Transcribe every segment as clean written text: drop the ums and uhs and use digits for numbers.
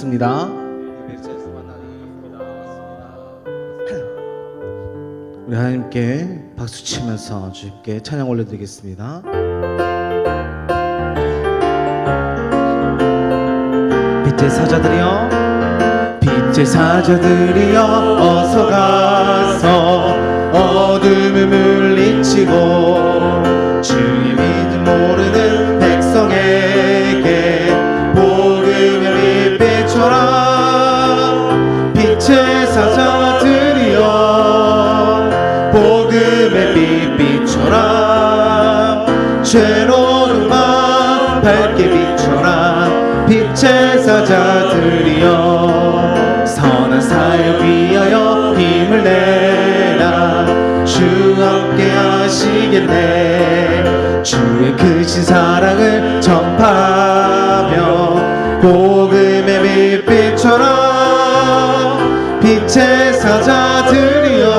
습니다. 우리 하나님께 박수 치면서 주님께 찬양 올려드리겠습니다. 빛의 사자들이여, 빛의 사자들이여, 어서 가서 어둠을 물리치고 주의 믿음 모르는 백성에게 복음의 빛 비춰라. 빛의 사자들이여, 복음의 빛 비춰라. 죄로운 맘 밝게 비춰라. 빛의 사자들이여, 선한 사역 위하여 힘을 내라. 주 함께 하시겠네. 주의 크신 사랑을 전파하며 복음의 빛 비춰라. 빛의 사자들이여,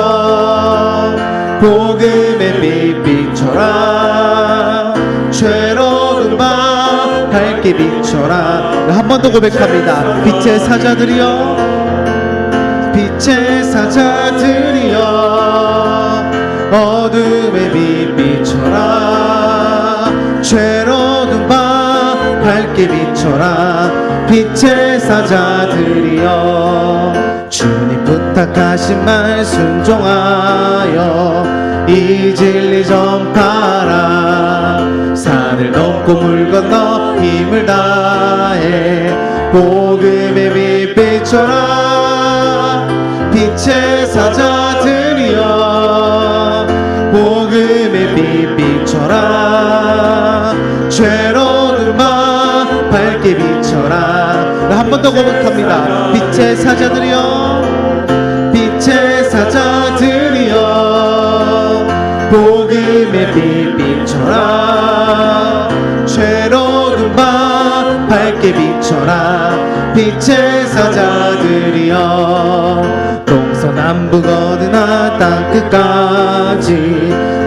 복음의 빛 비춰라. 죄로운 밤 밝게 비춰라. 한 번 더 고백합니다. 빛의 사자들이여, 빛의 사자들이여, 어둠의 빛 비춰라. 죄로운 밤 밝게 비춰라. 빛의 사자들이여, 주님 부탁하신 말 순종하여 이 진리 전파라. 산을 넘고 물 건너 힘을 다해 복음의 빛 비춰라. 빛의 사자들이여, 복음의 빛 비춰라. 죄로운 밤 밝게 비춰라. 한 번 더 고백합니다. 빛의 사자들이여, 빛의 사자들이여, 복음의 빛 비춰라. 죄로운 밤 밝게 비춰라. 빛의 사자들이여, 동서남북 어느 나 땅끝까지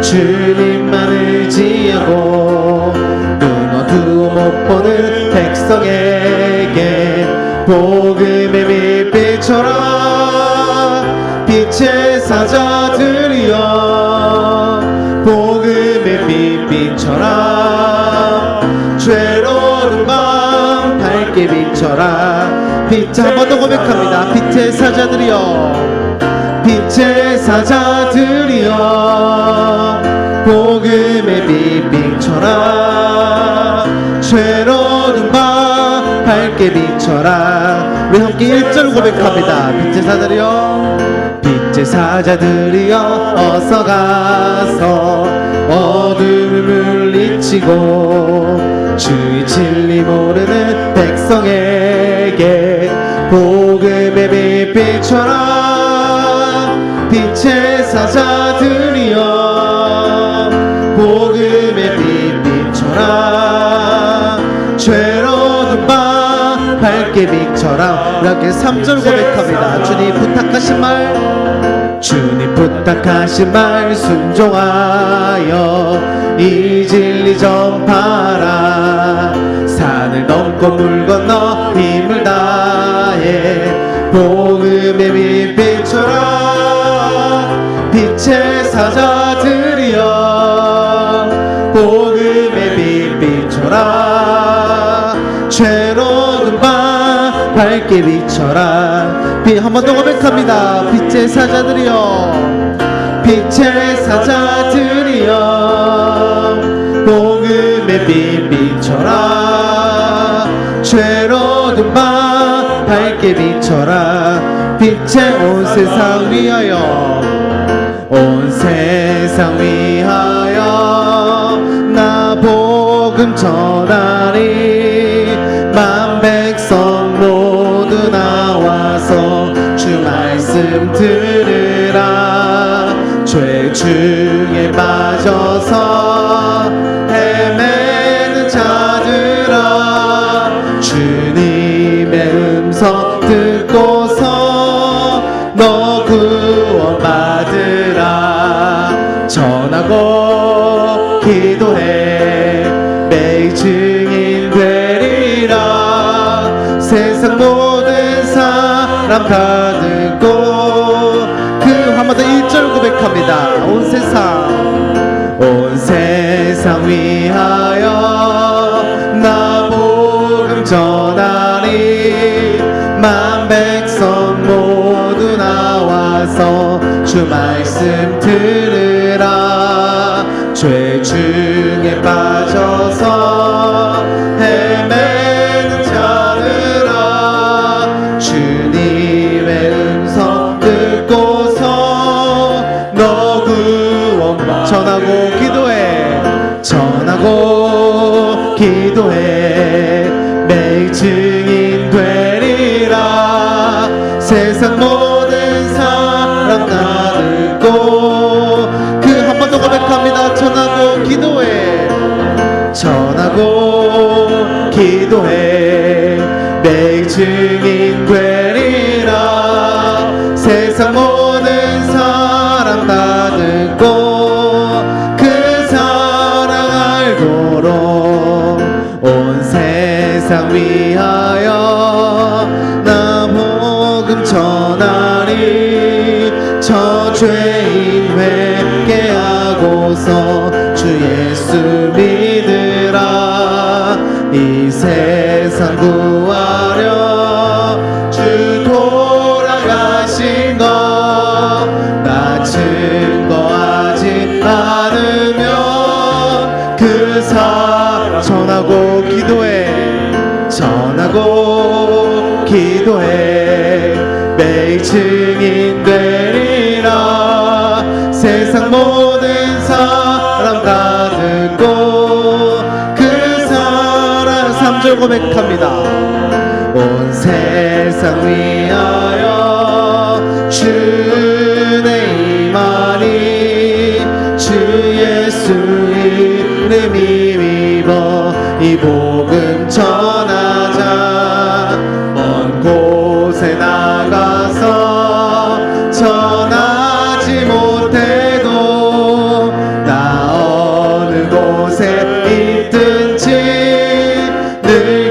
주님만 의지하고 눈 어두워 못 보는 백성에게 복음의 빛 비춰라. 빛의 사자들이여, 복음의 빛 비춰라. 죄로운 밤 밝게 비춰라. 빛 한 번 더 고백합니다. 빛의 사자들이여, 빛의 사자들이여, 복음의 빛 비춰라. 죄로운 밤 밝게 비춰라. 우리 함께 1절 고백합니다. 빛의 사자들이여, 빛의 사자들이여, 어서 가서 어둠을 물리치고 주의 진리 모르는 백성에게 복음의 빛 비춰라. 빛의 사자들이여, 복음의 빛 비춰라. 죄로운 밤 밝게 비춰라. 이렇게 3절 고백합니다. 주님 부탁하신 말, 주님 부탁하신 말 순종하여 이 진리 전파라. 산을 넘고 물 건너 힘을 다해 복음의 빛 비춰라. 빛의 사자들이여, 복음의 빛 비춰라. 죄로운 밤 밝게 비춰라. 한 번 더 고백합니다. 빛의 사자들이여, 빛의 사자들이여, 복음의 빛 비춰라. 죄로운 밤 밝게 비춰라. 빛의 온 세상 위하여, 온 세상 위하여 나 복음 전하리. 만 백성 모두 나와서 주 말씀 들으라. 죄 중에 빠져서 헤매는 자들아, 주님의 음성 듣고서 너 구원받으라. 전하고 기도해 매일 증인 되리라. 세상 모든 사람 다 듣고 그 한 번 더 1절 고백합니다. 온 세상 위하여 나 복음 전하리 만 백성 모두 나와서 주 말씀 들으라 죄 중에 빠져서 헤매는 자들아 주님의 음성 듣고서 너 구원 전하고 기도해 매일 증인 되리라 세상 모든 사람 다 듣고 그 한 번 더 고백합니다. 전하고 기도해 매일 증인 되리라 세상 모든 사람 다 듣고 그 사랑 알도록 온 세상 위하여 나 복음 전하리 저 죄인 회개하고서 주 예수 믿으라 이 세상 구하려 주 돌아가신 것 나 증거하지 않으면 그 사랑 전하고 기도해 매일 증인 되리라 세상 모든 사람 다 듣고 그 사랑 3절 고백합니다. 온 세상 위하여 주의 임하니 주 예수 이름 힘입어 이 복음 전하자 먼 곳에 나가서 전하지 못해도 나 어느 곳에 있든지 늘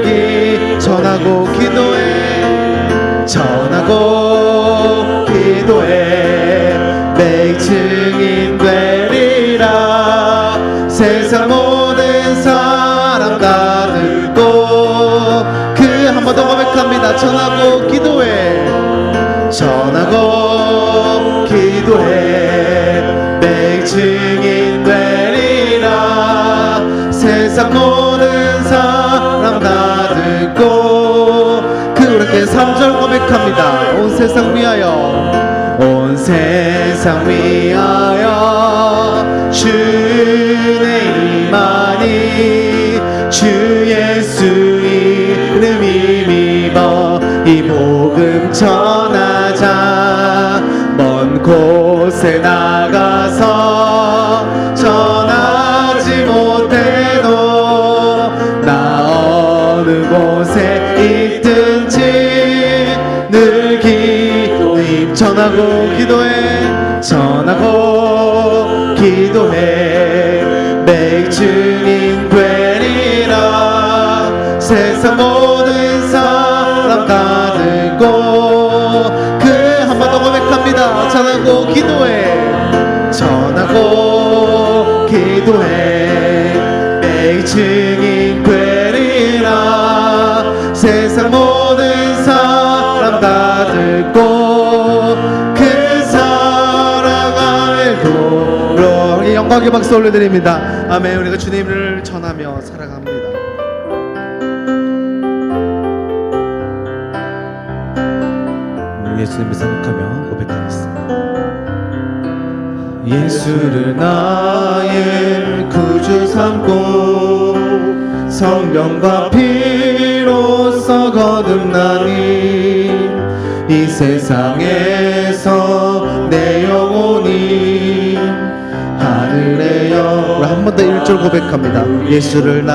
전하고 기도해 매일 증인 되리라 세상 모든 사람 다 듣고 그 한 번 더 고백합니다. 전하고 기도해 매일 증인 되리라 세상 모든 사람 다 듣고 그렇게 3절 고백합니다. 온 세상 위하여 주의 임하니 주 예수 이름 힘입어 이 복음 전하자 먼 곳에 나가서 전하지 못해도 나 어느 곳에 있든지 늘 전하고 기도해 매일 증인 되리라 세상 모든 사람 다 듣고 그 한 번 더 고백합니다. 전하고 기도해 매일 증인 되리라 세상 모든 사람 다 듣고 그 사랑 알도록 영광의 박수 올려드립니다. 아멘. 우리가 주님을 전하며 살아갑니다. 예수님을 생각하며 고백하겠습니다. 예수를 나의 구주 삼고 성령과 피로써 거듭나니 이 세상에서 내 영혼이 하늘의 영 한 번 더 1절 고백합니다. 예수를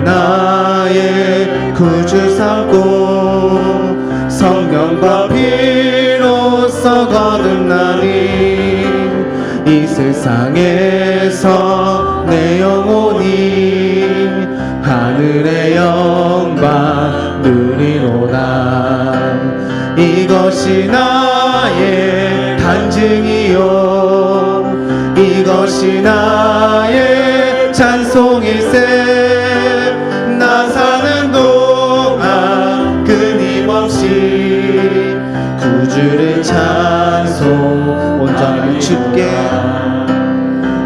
나의 구주 삼고 성령과 피로써 거듭나니 이 세상에서 내 영혼이 하늘의 영광 보리로다. 이것이 나의 간증이요 이것이 나의 찬송일세. 나 사는 동안 끊임없이 구주를 찬송. 온전히 주께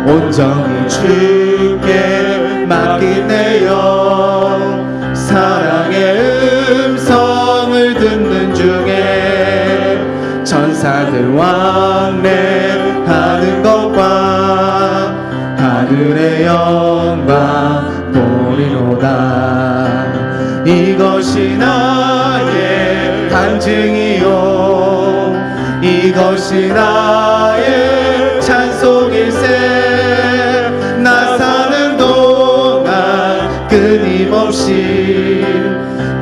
온전히 주께 맡긴 내 영. 사랑의 음성을 듣는 중에 천사들 왕래하는 것과 하늘의 영광 보리로다. 이것이 나의 간증이요 이것이 나의 찬송일세. 나 사는 동안 끊임없이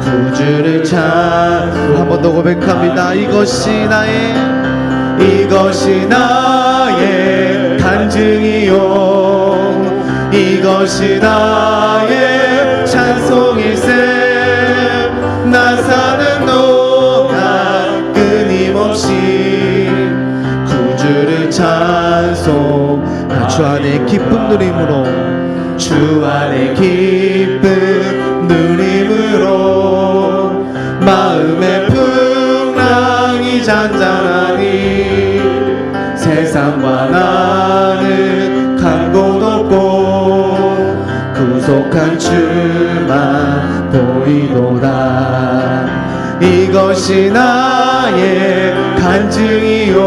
구주를 찬송. 한 번 더 고백합니다. 이것이 나의 간증이요 이것이 나의 찬송일세. 나 사는 동안 끊임없이 구주를 찬송. 주 안에 기쁜 누림으로 주 안에 기쁜 누림으로 마음의 풍랑이 잔잔하니 세상과 나는 간 곳 없고 구속한 주만 보이도다. 이것이 나의 간증이요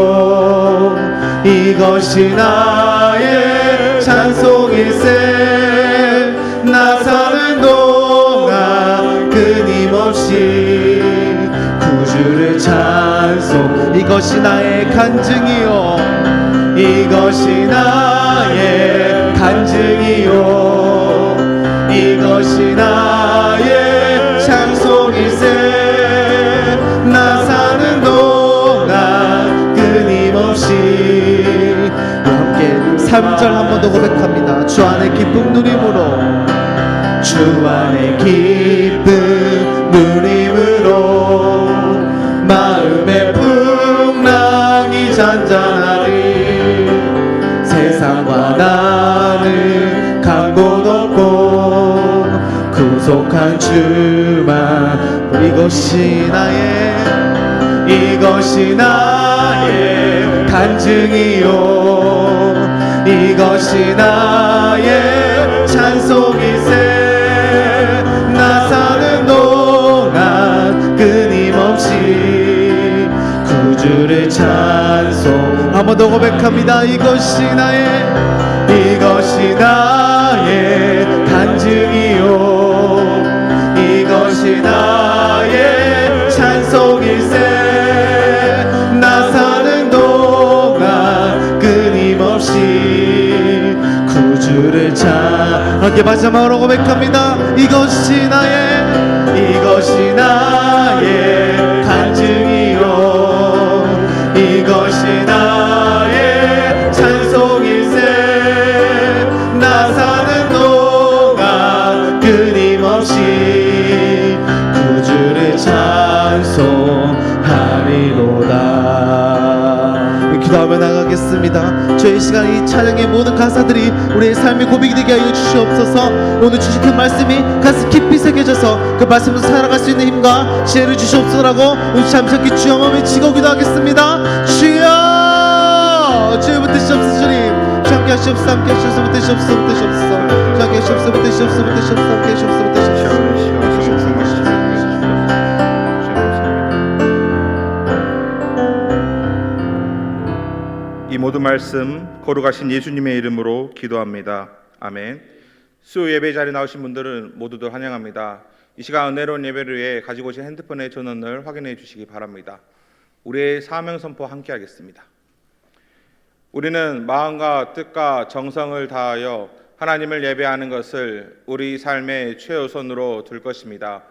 이것이 나의 찬송일세. 나 사는 동안 끊임없이 구주를 찬송. 이것이 나의 간증이요 이것이 나의 간증이요 이것이 나의 찬송일세. 나 사는 동안 끊임없이. 함께 3절 한 번 더 고백합니다. 주 안에 기쁨 누림으로 주 안에 기쁨 누림으로 마음의 풍랑이 잔잔하니 세상과 나는 간 곳 없고 구속한 주만. 이것이 나의 간증이요 이것이 나의 찬송일세. 나 사는 동안 끊임없이 구주를 찬송. 한 번 더 고백합니다. 이것이 나의 간증이요 이것이 나의 찬송일세. 나 사는 동안 끊임없이 구주를 찬송. 함께 마지막으로 고백합니다. 이것이 나의 간증이요 이것이 나의 찬송일세. 나 사는 동안 끊임없이 구주를 찬송하리로다. 기도하며 나가겠습니다. 저희 시간 이 찬양의 모든 가사들이 우리의 삶의 고백이 되게 하여 주시옵소서. 오늘 주신 그 말씀이 가슴 깊이 새겨져서 그 말씀으로 살아갈 수 있는 힘과 지혜를 주시옵소서라고 우리 잠시 주여 마음에 치고 기도하겠습니다. 주여 주여 붙드시옵소서. 주님 함께 하시옵소서. 함께 하시옵소서. 붙드시옵소서. 붙드시옵소서. 함께 하시옵소서. 붙드시옵소서. 붙드시옵소서. 함께 하시옵소서. 붙드시옵소서. 이 모든 말씀 거룩하신 예수님의 이름으로 기도합니다. 아멘. 수요 예배 자리에 나오신 분들은 모두들 환영합니다. 이 시간 은혜로운 예배를 위해 가지고 오신 핸드폰의 전원을 확인해 주시기 바랍니다. 우리의 사명 선포 함께 하겠습니다. 우리는 마음과 뜻과 정성을 다하여 하나님을 예배하는 것을 우리 삶의 최우선으로 둘 것입니다.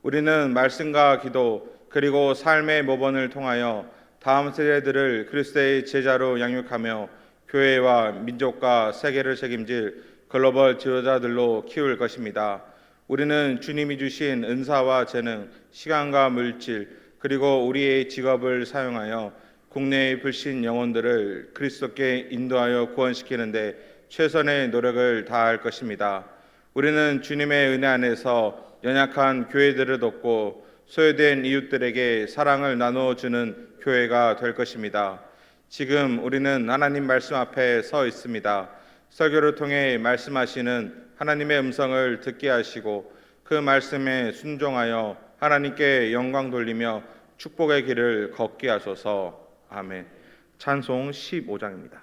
우리는 말씀과 기도 그리고 삶의 모범을 통하여 다음 세대들을 그리스도의 제자로 양육하며 교회와 민족과 세계를 책임질 글로벌 지도자들로 키울 것입니다. 우리는 주님이 주신 은사와 재능, 시간과 물질, 그리고 우리의 직업을 사용하여 국내의 불신 영혼들을 그리스도께 인도하여 구원시키는데 최선의 노력을 다할 것입니다. 우리는 주님의 은혜 안에서 연약한 교회들을 돕고 소외된 이웃들에게 사랑을 나누어주는 교회가 될 것입니다. 지금 우리는 하나님 말씀 앞에 서 있습니다. 설교를 통해 말씀하시는 하나님의 음성을 듣게 하시고 그 말씀에 순종하여 하나님께 영광 돌리며 축복의 길을 걷게 하소서. 아멘. 찬송 15장입니다.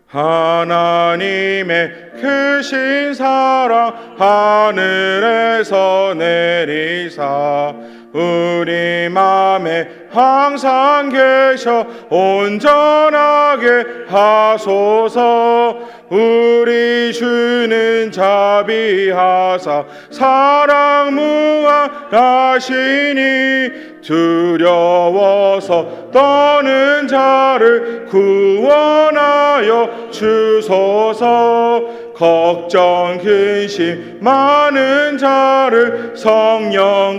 하나님의 크신 사랑 하늘에서 내리사 우리 맘에 항상 계셔 온전하게 하소서. 우리 주는 자비하사 사랑 무한하시니 두려워서 떠는 자를 구원하여 주소서. 걱정 근심 많은 자를 성령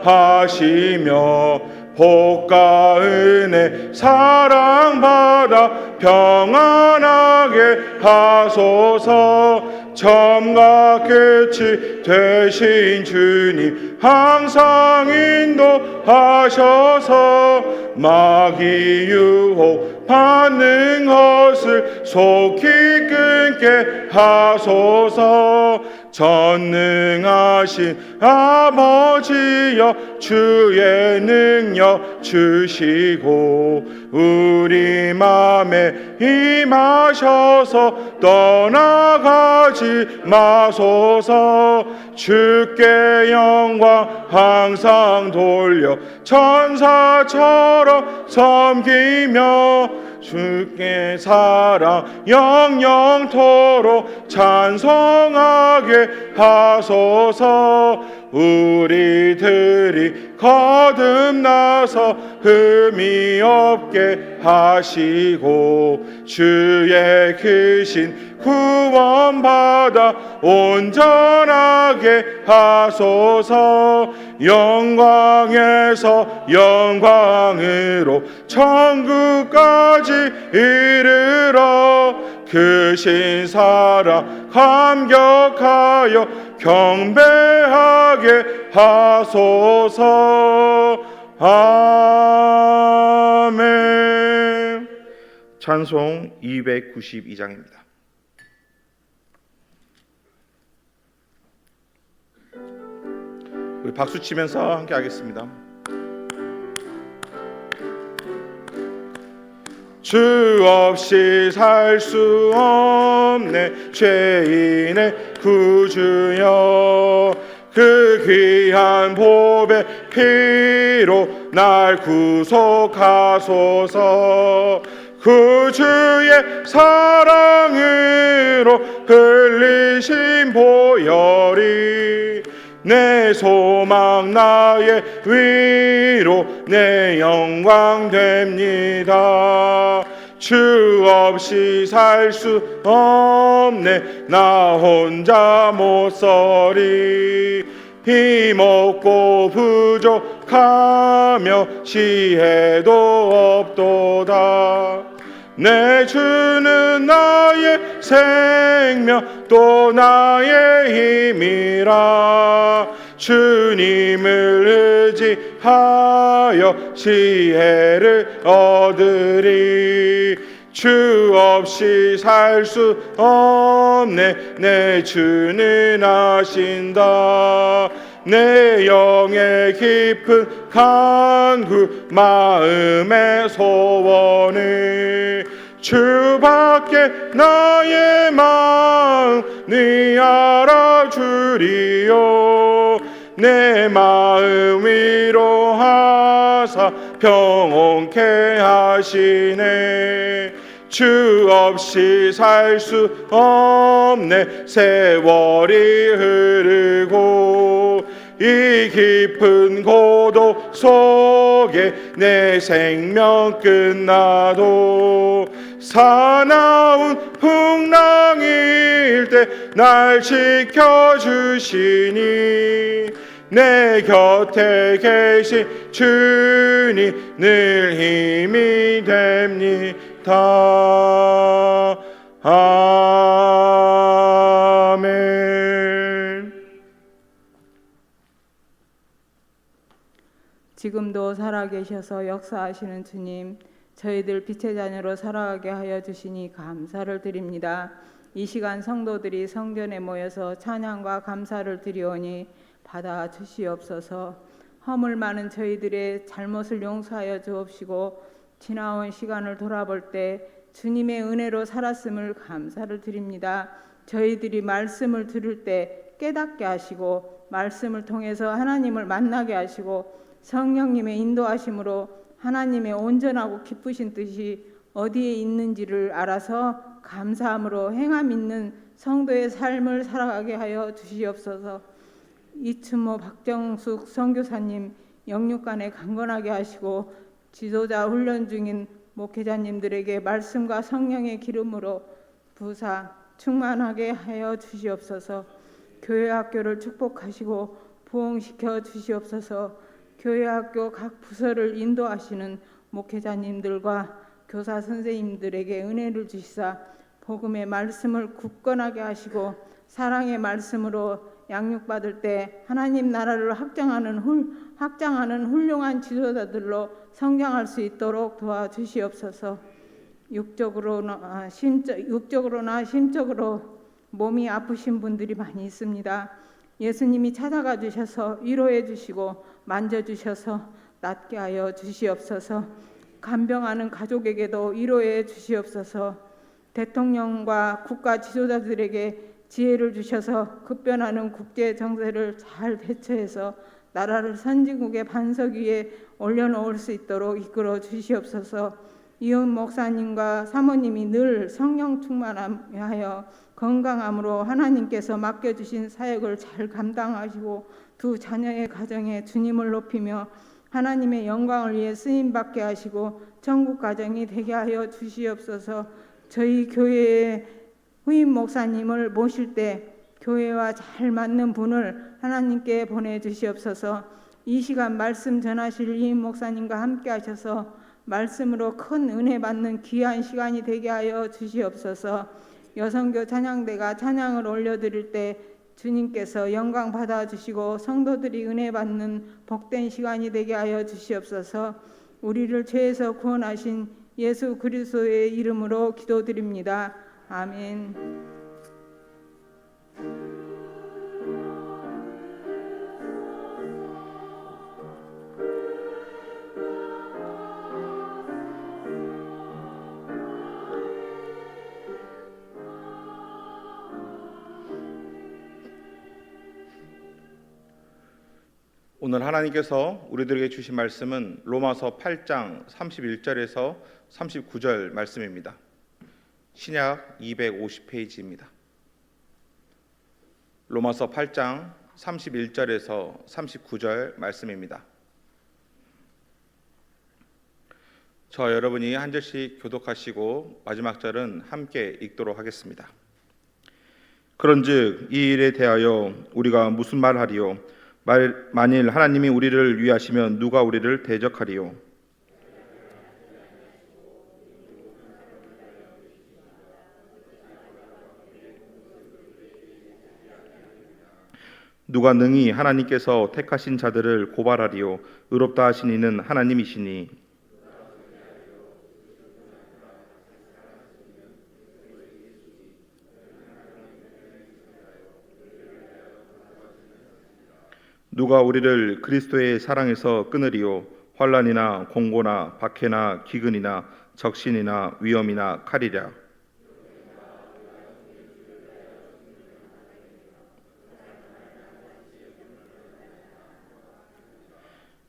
감화하시며 복과 은혜 사랑받아 평안하게 하소서. 처음과 끝이 되신 주님 항상 인도하셔서 마귀 유혹 받는 것을 속히 끊게 하소서. 전능하신 아버지여 주의 능력 주시고 우리 맘에 임하셔서 떠나가지 마소서. 주께 영광 항상 돌려 천사처럼 섬기며 주께 사랑 영영토록 찬송하게 하소서. 우리들이 거듭나서 흠이 없게 하시고 주의 크신 구원받아 온전하게 하소서. 영광에서 영광으로 천국까지 이르러 크신 사랑 감격하여 경배하게 하소서. 아멘. 찬송 292장입니다. 우리 박수 치면서 함께 하겠습니다. 주 없이 살 수 없네 죄인의 구주여. 그 귀한 보배 피로 날 구속하소서. 구주의 사랑으로 흘리신 보혈이 내 소망 나의 위로 내 영광 됩니다. 주 없이 살 수 없네 나 혼자 못 서리. 힘없고 부족하며 시혜도 없도다. 내 주는 나의 생명 또 나의 힘이라. 주님을 의지하여 지혜를 얻으리. 주 없이 살 수 없네 내 주는 아신다. 내 영의 깊은 간구 마음의 소원을 주밖에 나의 마음 네 알아주리요. 내 마음 위로하사 평온케 하시네. 주 없이 살 수 없네 세월이 흐르고 이 깊은 고독 속에 내 생명 끝나도 사나운 풍랑일 때 날 지켜주시니 내 곁에 계신 주님 늘 힘이 됩니다. 아멘. 지금도 살아계셔서 역사하시는 주님, 저희들 빛의 자녀로 살아가게 하여 주시니 감사를 드립니다. 이 시간 성도들이 성전에 모여서 찬양과 감사를 드리오니 받아 주시옵소서. 허물 많은 저희들의 잘못을 용서하여 주옵시고 지나온 시간을 돌아볼 때 주님의 은혜로 살았음을 감사를 드립니다. 저희들이 말씀을 들을 때 깨닫게 하시고 말씀을 통해서 하나님을 만나게 하시고 성령님의 인도하심으로 하나님의 온전하고 기쁘신 뜻이 어디에 있는지를 알아서 감사함으로 행함 있는 성도의 삶을 살아가게 하여 주시옵소서. 이춘모 박정숙 선교사님 영육간에 강건하게 하시고 지도자 훈련 중인 목회자님들에게 말씀과 성령의 기름으로 부사 충만하게 하여 주시옵소서. 교회 학교를 축복하시고 부흥시켜 주시옵소서. 교회 학교 각 부서를 인도하시는 목회자님들과 교사 선생님들에게 은혜를 주시사 복음의 말씀을 굳건하게 하시고 사랑의 말씀으로 양육받을 때 하나님 나라를 확장하는 훌륭한 지도자들로 성장할 수 있도록 도와주시옵소서. 육적으로나 심적으로 몸이 아프신 분들이 많이 있습니다. 예수님이 찾아가 주셔서 위로해 주시고 만져주셔서 낫게 하여 주시옵소서. 간병하는 가족에게도 위로해 주시옵소서. 대통령과 국가 지도자들에게 지혜를 주셔서 급변하는 국제 정세를 잘 대처해서 나라를 선진국의 반석 위에 올려놓을 수 있도록 이끌어 주시옵소서. 이은 목사님과 사모님이 늘 성령 충만하여 건강함으로 하나님께서 맡겨주신 사역을 잘 감당하시고 두 자녀의 가정에 주님을 높이며 하나님의 영광을 위해 쓰임받게 하시고 천국 가정이 되게 하여 주시옵소서. 저희 교회의 후임 목사님을 모실 때 교회와 잘 맞는 분을 하나님께 보내주시옵소서. 이 시간 말씀 전하실 후임 목사님과 함께 하셔서 말씀으로 큰 은혜 받는 귀한 시간이 되게 하여 주시옵소서. 여성교 찬양대가 찬양을 올려드릴 때 주님께서 영광 받아주시고 성도들이 은혜 받는 복된 시간이 되게 하여 주시옵소서. 우리를 죄에서 구원하신 예수 그리스도의 이름으로 기도드립니다. 아멘. 오늘 하나님께서 우리들에게 주신 말씀은 로마서 8장 31절에서 39절 말씀입니다. 신약 250페이지입니다. 로마서 8장 31절에서 39절 말씀입니다. 저 여러분이 한 절씩 교독하시고 마지막 절은 함께 읽도록 하겠습니다. 그런즉 이 일에 대하여 우리가 무슨 말하리요? 만일 하나님이 우리를 위하시면 누가 우리를 대적하리요? 누가 능히 하나님께서 택하신 자들을 고발하리요? 의롭다 하신 이는 하나님이시니. 누가 우리를 그리스도의 사랑에서 끊으리요? 환난이나 공고나 박해나 기근이나 적신이나 위험이나 칼이랴.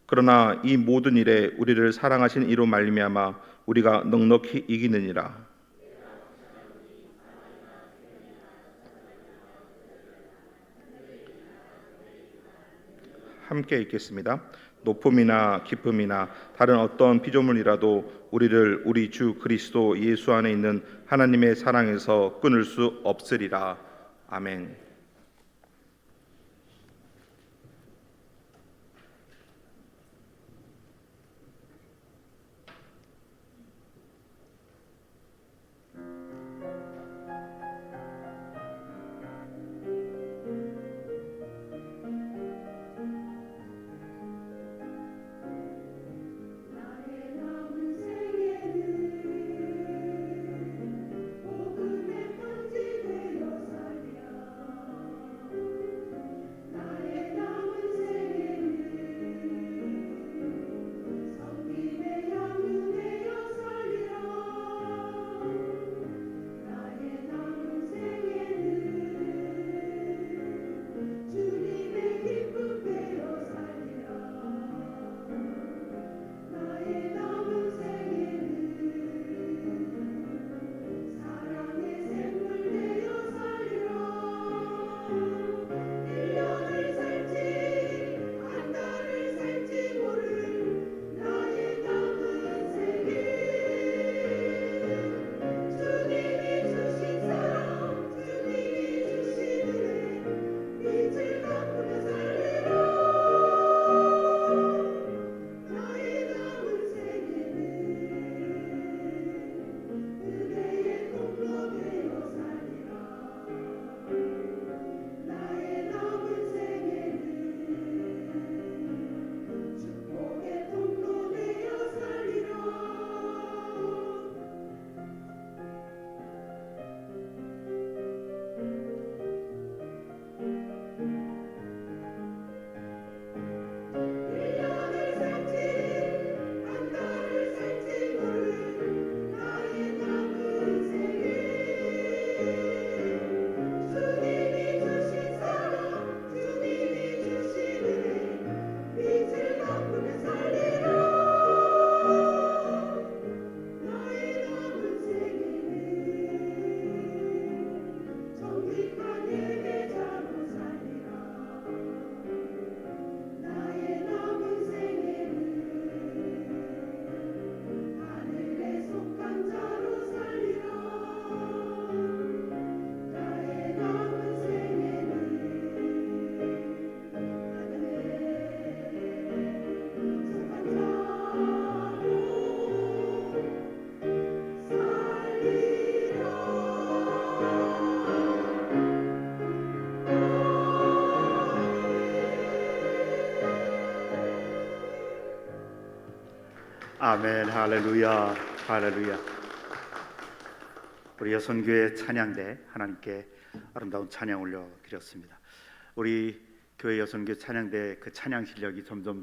그러나 이 모든 일에 우리를 사랑하신 이로 말미암아 우리가 넉넉히 이기느니라. 함께 읽겠습니다. 높음이나 기쁨이나 다른 어떤 피조물이라도 우리를 우리 주 그리스도 예수 안에 있는 하나님의 사랑에서 끊을 수 없으리라. 아멘. 아멘. 할렐루야. 할렐루야. 우리 여선교회 찬양대 하나님께 아름다운 찬양 올려드렸습니다. 우리 교회 여선교회 찬양대 그 찬양 실력이 점점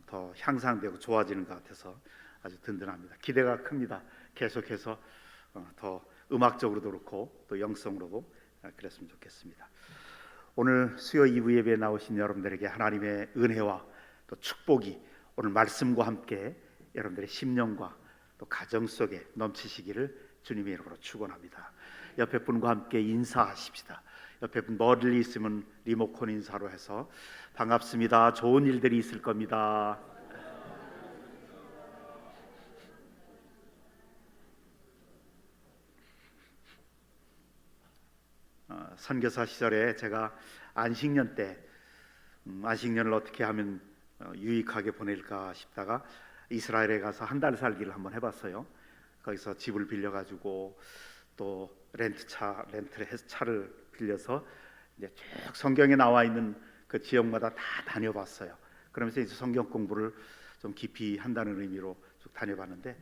더 향상되고 좋아지는 것 같아서 아주 든든합니다. 기대가 큽니다. 계속해서 더 음악적으로도 그렇고 또 영성으로도 그랬으면 좋겠습니다. 오늘 수요 2부 예배에 나오신 여러분들에게 하나님의 은혜와 또 축복이 오늘 말씀과 함께 여러분들의 심령과 또 가정 속에 넘치시기를 주님의 이름으로 축원합니다. 옆에 분과 함께 인사하십시다. 옆에 분 멀리 있으면 리모컨 인사로 해서 반갑습니다. 좋은 일들이 있을 겁니다. 선교사 시절에 제가 안식년 때 안식년을 어떻게 하면 유익하게 보낼까 싶다가 이스라엘에 가서 한 달 살기를 한번 해봤어요. 거기서 집을 빌려가지고 또 렌트를 해서 차를 빌려서 이제 쭉 성경에 나와 있는 그 지역마다 다 다녀봤어요. 그러면서 이제 성경 공부를 좀 깊이 한다는 의미로 쭉 다녀봤는데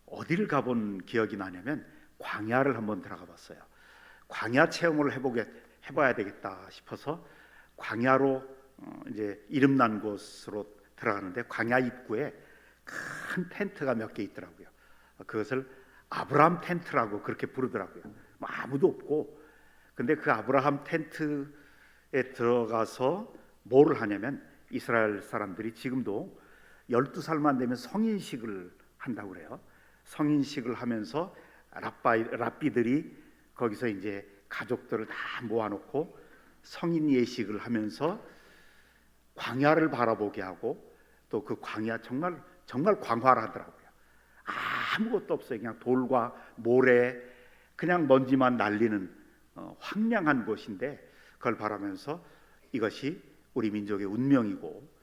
어디를 가본 기억이 나냐면 광야를 한번 들어가봤어요. 광야 체험을 해봐야 되겠다 싶어서 광야로 이제 이름난 곳으로 들어가는데 광야 입구에 큰 텐트가 몇 개 있더라고요. 그것을 아브라함 텐트라고 그렇게 부르더라고요. 뭐 아무도 없고 근데 그 아브라함 텐트에 들어가서 뭐를 하냐면 이스라엘 사람들이 지금도 12살만 되면 성인식을 한다고 그래요. 성인식을 하면서 랍비들이 거기서 이제 가족들을 다 모아놓고 성인 예식을 하면서 광야를 바라보게 하고 또 그 광야 정말 광활하더라고요. 아무것도 없어요. 그냥 돌과 모래, 그냥 먼지만 날리는 황량한 곳인데 그걸 바라면서 이것이 우리 민족의 운명이고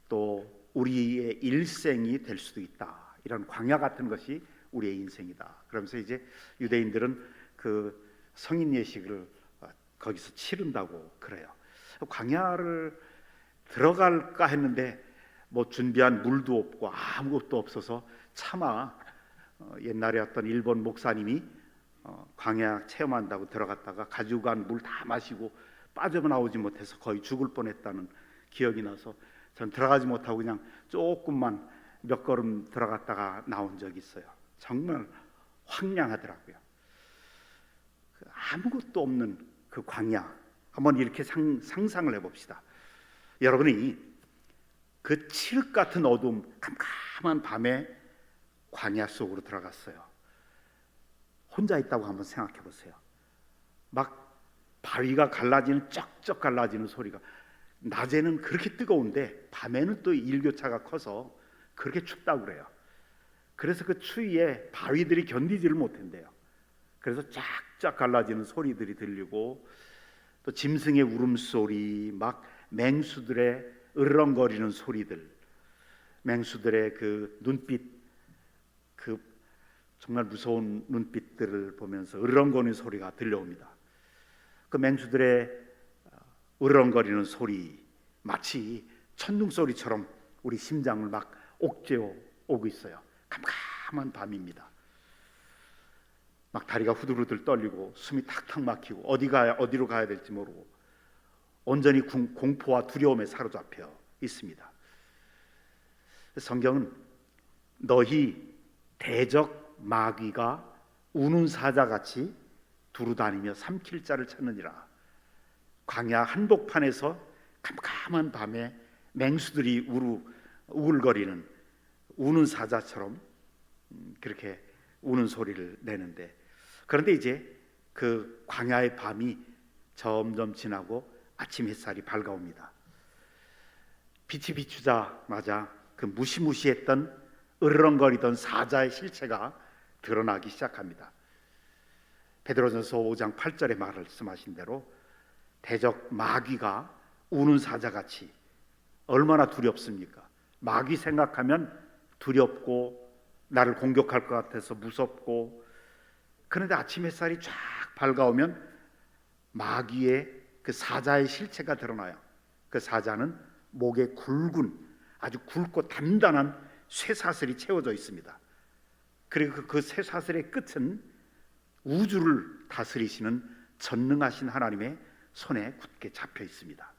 또 우리의 일생이 될 수도 있다. 이런 광야 같은 것이 우리의 인생이다. 그러면서 이제 유대인들은 그 성인 예식을 거기서 치른다고 그래요. 광야를 들어갈까 했는데 뭐 준비한 물도 없고 아무것도 없어서 차마 옛날에 어떤 일본 목사님이 광야 체험한다고 들어갔다가 가지고 간 물 다 마시고 빠져나오지 못해서 거의 죽을 뻔했다는 기억이 나서 전 들어가지 못하고 그냥 조금만 몇 걸음 들어갔다가 나온 적이 있어요. 정말 황량하더라고요. 아무것도 없는 그 광야, 한번 이렇게 상상을 해봅시다. 여러분이 그 칠흑 같은 어두움, 캄캄한 밤에 광야 속으로 들어갔어요. 혼자 있다고 한번 생각해 보세요. 막 바위가 갈라지는, 쩍쩍 갈라지는 소리가, 낮에는 그렇게 뜨거운데 밤에는 또 일교차가 커서 그렇게 춥다고 그래요. 그래서 그 추위에 바위들이 견디지를 못한대요. 그래서 쫙쫙 갈라지는 소리들이 들리고 또 짐승의 울음소리, 막 맹수들의 으르렁거리는 소리들, 맹수들의 그 눈빛, 그 정말 무서운 눈빛들을 보면서 으르렁거리는 소리가 들려옵니다. 그 맹수들의 으르렁거리는 소리 마치 천둥소리처럼 우리 심장을 막 옥죄어 오고 있어요. 캄캄한 밤입니다. 막 다리가 후들후들 떨리고 숨이 탁탁 막히고 어디로 가야 될지 모르고 온전히 공포와 두려움에 사로잡혀 있습니다. 성경은 너희 대적 마귀가 우는 사자같이 두루다니며 삼킬 자를 찾느니라. 광야 한복판에서 캄캄한 밤에 맹수들이 우글거리는 우는 사자처럼 그렇게 우는 소리를 내는데, 그런데 이제 그 광야의 밤이 점점 지나고 아침 햇살이 밝아옵니다. 빛이 비추자마자 그 무시무시했던 으르렁거리던 사자의 실체가 드러나기 시작합니다. 베드로전서 5장 8절에 말씀하신 대로 대적 마귀가 우는 사자같이, 얼마나 두렵습니까? 마귀 생각하면 두렵고 나를 공격할 것 같아서 무섭고, 그런데 아침 햇살이 쫙 밝아오면 마귀의 그 사자의 실체가 드러나요. 그 사자는 목에 굵은, 아주 굵고 단단한 쇠사슬이 채워져 있습니다. 그리고 그 쇠사슬의 끝은 우주를 다스리시는 전능하신 하나님의 손에 굳게 잡혀 있습니다.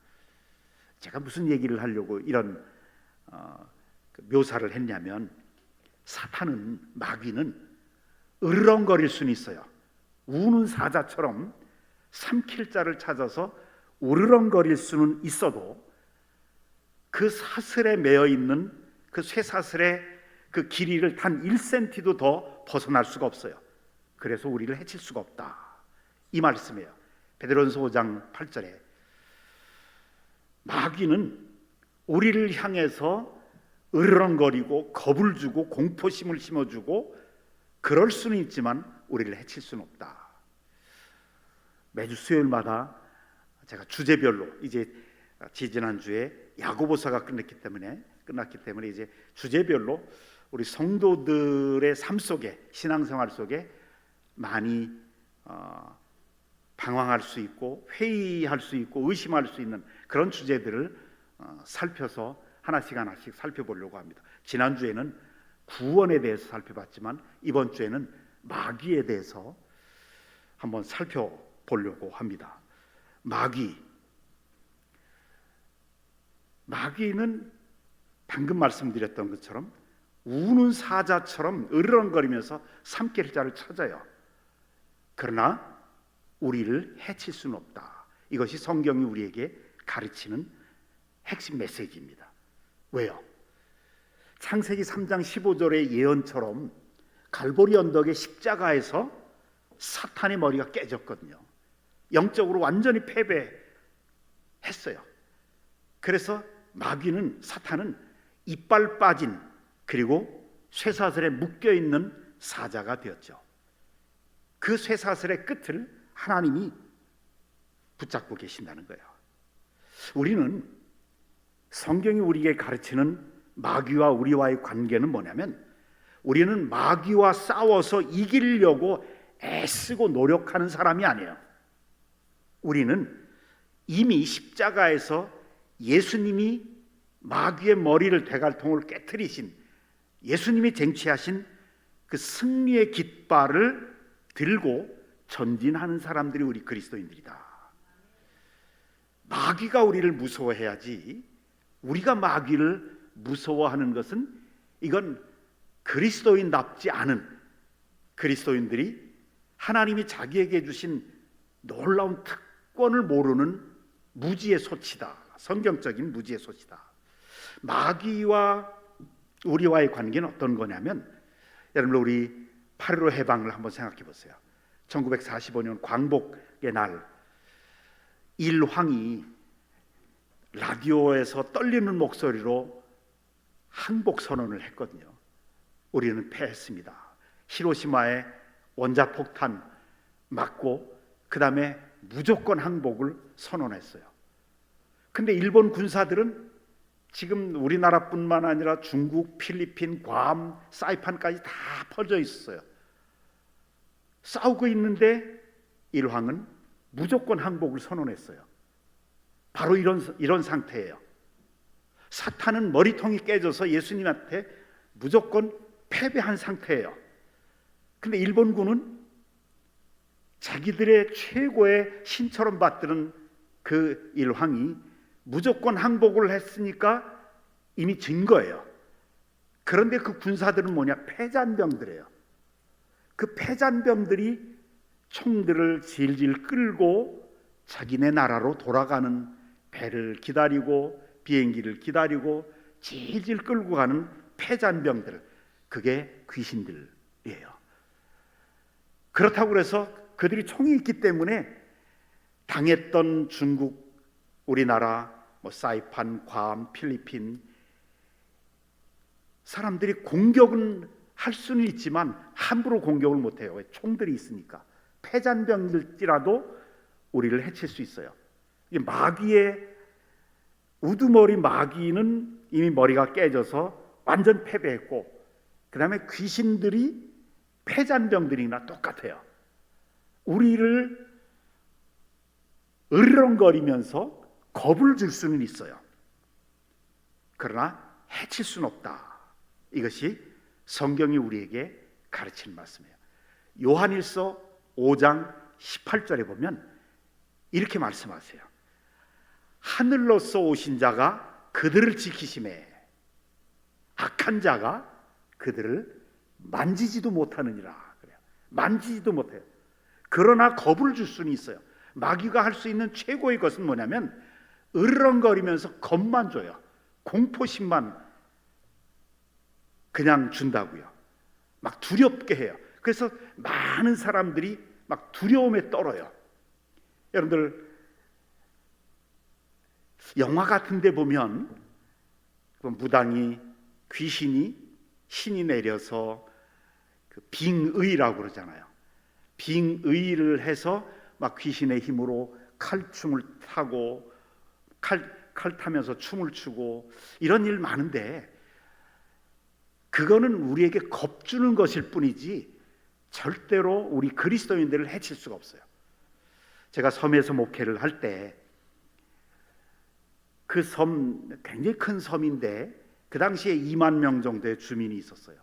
제가 무슨 얘기를 하려고 이런 묘사를 했냐면, 사탄은, 마귀는 으르렁거릴 수는 있어요. 우는 사자처럼 삼킬 자를 찾아서 으르렁거릴 수는 있어도 그 사슬에 매여 있는 그 쇠사슬의 그 길이를 단 1cm도 더 벗어날 수가 없어요. 그래서 우리를 해칠 수가 없다, 이 말씀이에요. 베드로전서 5장 8절에 마귀는 우리를 향해서 으르렁거리고 겁을 주고 공포심을 심어주고 그럴 수는 있지만 우리를 해칠 수는 없다. 매주 수요일마다 제가 주제별로, 이제 지지난주에 야고보서가 끝났기 때문에 이제 주제별로 우리 성도들의 삶 속에, 신앙생활 속에 많이 방황할 수 있고 회의할 수 있고 의심할 수 있는 그런 주제들을 살펴서 하나씩 살펴보려고 합니다. 지난주에는 구원에 대해서 살펴봤지만 이번 주에는 마귀에 대해서 한번 살펴보려고 합니다. 마귀는 방금 말씀드렸던 것처럼 우는 사자처럼 으르렁거리면서 삼킬 자를 찾아요. 그러나 우리를 해칠 수는 없다. 이것이 성경이 우리에게 가르치는 핵심 메시지입니다. 왜요? 창세기 3장 15절의 예언처럼 갈보리 언덕의 십자가에서 사탄의 머리가 깨졌거든요. 영적으로 완전히 패배했어요. 그래서 마귀는, 사탄은 이빨 빠진, 그리고 쇠사슬에 묶여 있는 사자가 되었죠. 그 쇠사슬의 끝을 하나님이 붙잡고 계신다는 거예요. 우리는, 성경이 우리에게 가르치는 마귀와 우리와의 관계는 뭐냐면, 우리는 마귀와 싸워서 이기려고 애쓰고 노력하는 사람이 아니에요. 우리는 이미 십자가에서 예수님이 마귀의 머리를, 대갈통을 깨트리신, 예수님이 쟁취하신 그 승리의 깃발을 들고 전진하는 사람들이 우리 그리스도인들이다. 마귀가 우리를 무서워해야지, 우리가 마귀를 무서워하는 것은, 이건 그리스도인답지 않은, 그리스도인들이 하나님이 자기에게 주신 놀라운 특권을 모르는 무지의 소치다. 성경적인 무지의 소치다. 마귀와 우리와의 관계는 어떤 거냐면, 여러분, 우리 8.15 해방을 한번 생각해 보세요. 1945년 광복의 날, 일황이 라디오에서 떨리는 목소리로 항복 선언을 했거든요. 우리는 패했습니다. 히로시마에 원자폭탄 맞고 그 다음에 무조건 항복을 선언했어요. 근데 일본 군사들은 지금 우리나라뿐만 아니라 중국, 필리핀, 괌, 사이판까지 다 퍼져 있었어요. 싸우고 있는데 일황은 무조건 항복을 선언했어요. 바로 이런 상태예요. 사탄은 머리통이 깨져서 예수님한테 무조건 패배한 상태예요. 근데 일본군은 자기들의 최고의 신처럼 받드는 그 일황이 무조건 항복을 했으니까 이미 진 거예요. 그런데 그 군사들은 뭐냐? 패잔병들이에요. 그 패잔병들이 총들을 질질 끌고 자기네 나라로 돌아가는 배를 기다리고 비행기를 기다리고 질질 끌고 가는 패잔병들, 그게 귀신들이에요. 그렇다고 해서 그들이 총이 있기 때문에 당했던 중국, 우리나라, 사이판, 괌, 필리핀 사람들이 공격은 할 수는 있지만 함부로 공격을 못해요. 왜? 총들이 있으니까. 패잔병일지라도 우리를 해칠 수 있어요. 마귀의 우두머리 마귀는 이미 머리가 깨져서 완전 패배했고, 그 다음에 귀신들이 패잔병들이나 똑같아요. 우리를 으르렁거리면서 겁을 줄 수는 있어요. 그러나 해칠 수는 없다. 이것이 성경이 우리에게 가르치는 말씀이에요. 요한일서 5장 18절에 보면 이렇게 말씀하세요. 하늘로서 오신 자가 그들을 지키심에 악한 자가 그들을 만지지도 못하느니라. 그래요. 만지지도 못해요. 그러나 겁을 줄 수는 있어요. 마귀가 할 수 있는 최고의 것은 뭐냐면 으르렁거리면서 겁만 줘요. 공포심만 그냥 준다고요. 막 두렵게 해요. 그래서 많은 사람들이 막 두려움에 떨어요. 여러분들 영화 같은 데 보면 무당이, 귀신이, 신이 내려서 그 빙의라고 그러잖아요. 빙의를 해서 막 귀신의 힘으로 칼춤을 타고 칼 타면서 춤을 추고 이런 일 많은데, 그거는 우리에게 겁주는 것일 뿐이지 절대로 우리 그리스도인들을 해칠 수가 없어요. 제가 섬에서 목회를 할 때 그 섬, 굉장히 큰 섬인데 그 당시에 2만 명 정도의 주민이 있었어요.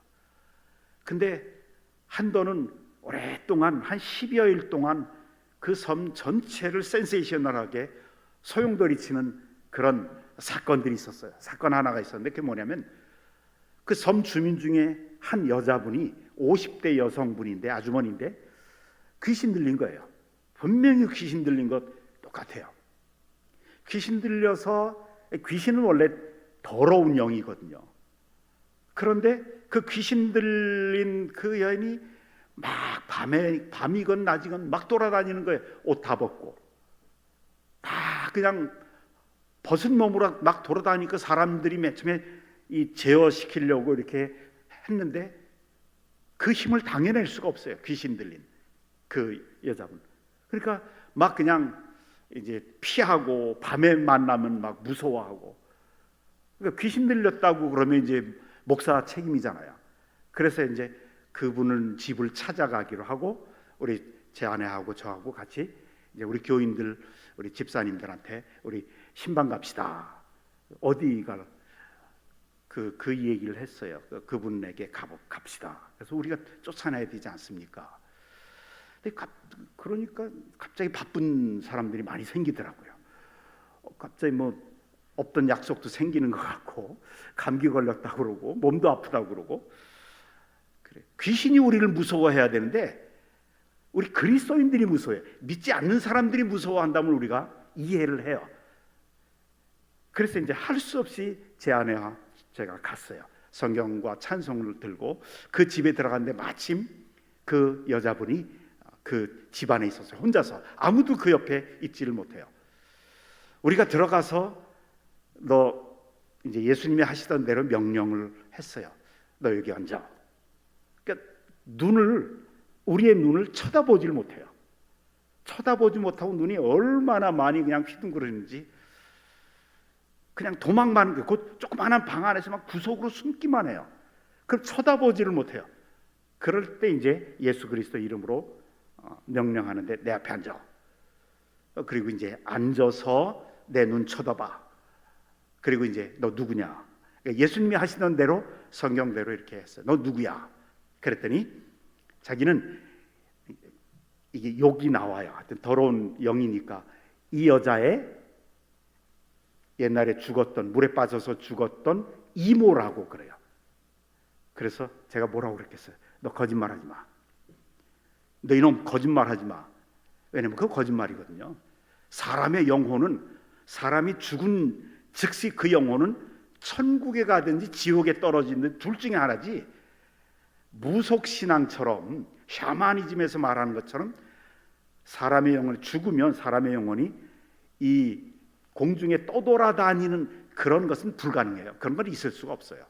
근데 한도는 오랫동안 한 10여일 동안 그 섬 전체를 센세이셔널하게 소용돌이치는 그런 사건들이 있었어요. 사건 하나가 있었는데 그게 뭐냐면, 그 섬 주민 중에 한 여자분이 50대 여성분인데, 아주머니인데 귀신 들린 거예요. 분명히 귀신 들린 것 똑같아요. 귀신 들려서, 귀신은 원래 더러운 영이거든요. 그런데 그 귀신 들린 그 여인이 막 밤이건 낮이건 막 돌아다니는 거예요. 옷 다 벗고 다 그냥 벗은 몸으로 막 돌아다니니까 사람들이 맨 처음에 이 제어시키려고 이렇게 했는데 그 힘을 당해낼 수가 없어요. 귀신 들린 그 여자분. 그러니까 막 그냥 이제 피하고 밤에 만나면 막 무서워하고. 그러니까 귀신 들렸다고 그러면 이제 목사 책임이잖아요. 그래서 이제 그분은 집을 찾아가기로 하고 우리 제 아내하고 저하고 같이 이제 우리 교인들, 우리 집사님들한테 우리 신방 갑시다. 어디가 그 얘기를 했어요. 그분에게 갑시다. 그래서 우리가 쫓아내야 되지 않습니까? 근데 그러니까 갑자기 바쁜 사람들이 많이 생기더라고요. 갑자기 뭐 없던 약속도 생기는 것 같고 감기 걸렸다고 그러고 몸도 아프다고 그러고. 그래. 귀신이 우리를 무서워해야 되는데 우리 그리스도인들이 무서워해요. 믿지 않는 사람들이 무서워한다면 우리가 이해를 해요. 그래서 이제 할 수 없이 제 아내와 제가 갔어요. 성경과 찬송을 들고 그 집에 들어갔는데 마침 그 여자분이 그 집안에 있었어요. 혼자서. 아무도 그 옆에 있지를 못해요. 우리가 들어가서 너 이제 예수님이 하시던 대로 명령을 했어요. 너 여기 앉아. 그러니까 우리의 눈을 쳐다보질 못해요. 쳐다보지 못하고 눈이 얼마나 많이 그냥 휘둥그러는지 그냥 도망만, 그 조그마한 방 안에서 막 구석으로 숨기만 해요. 그럼 쳐다보지를 못해요. 그럴 때 이제 예수 그리스도 이름으로 명령하는데 내 앞에 앉아. 그리고 이제 앉아서 내 눈 쳐다봐. 그리고 이제 너 누구냐? 그러니까 예수님이 하시던 대로 성경대로 이렇게 했어요. 너 누구야? 그랬더니 자기는 이게 욕이 나와요. 하여튼 더러운 영이니까 이 여자의 옛날에 죽었던, 물에 빠져서 죽었던 이모라고 그래요. 그래서 제가 뭐라고 그랬겠어요? 너 거짓말하지 마. 너 이놈 거짓말하지 마. 왜냐면 그거 거짓말이거든요. 사람의 영혼은 사람이 죽은 즉시 그 영혼은 천국에 가든지 지옥에 떨어지는 둘 중에 하나지. 무속신앙처럼 샤머니즘에서 말하는 것처럼 사람의 영혼이 죽으면 사람의 영혼이 이 공중에 떠돌아다니는 그런 것은 불가능해요. 그런 건 있을 수가 없어요.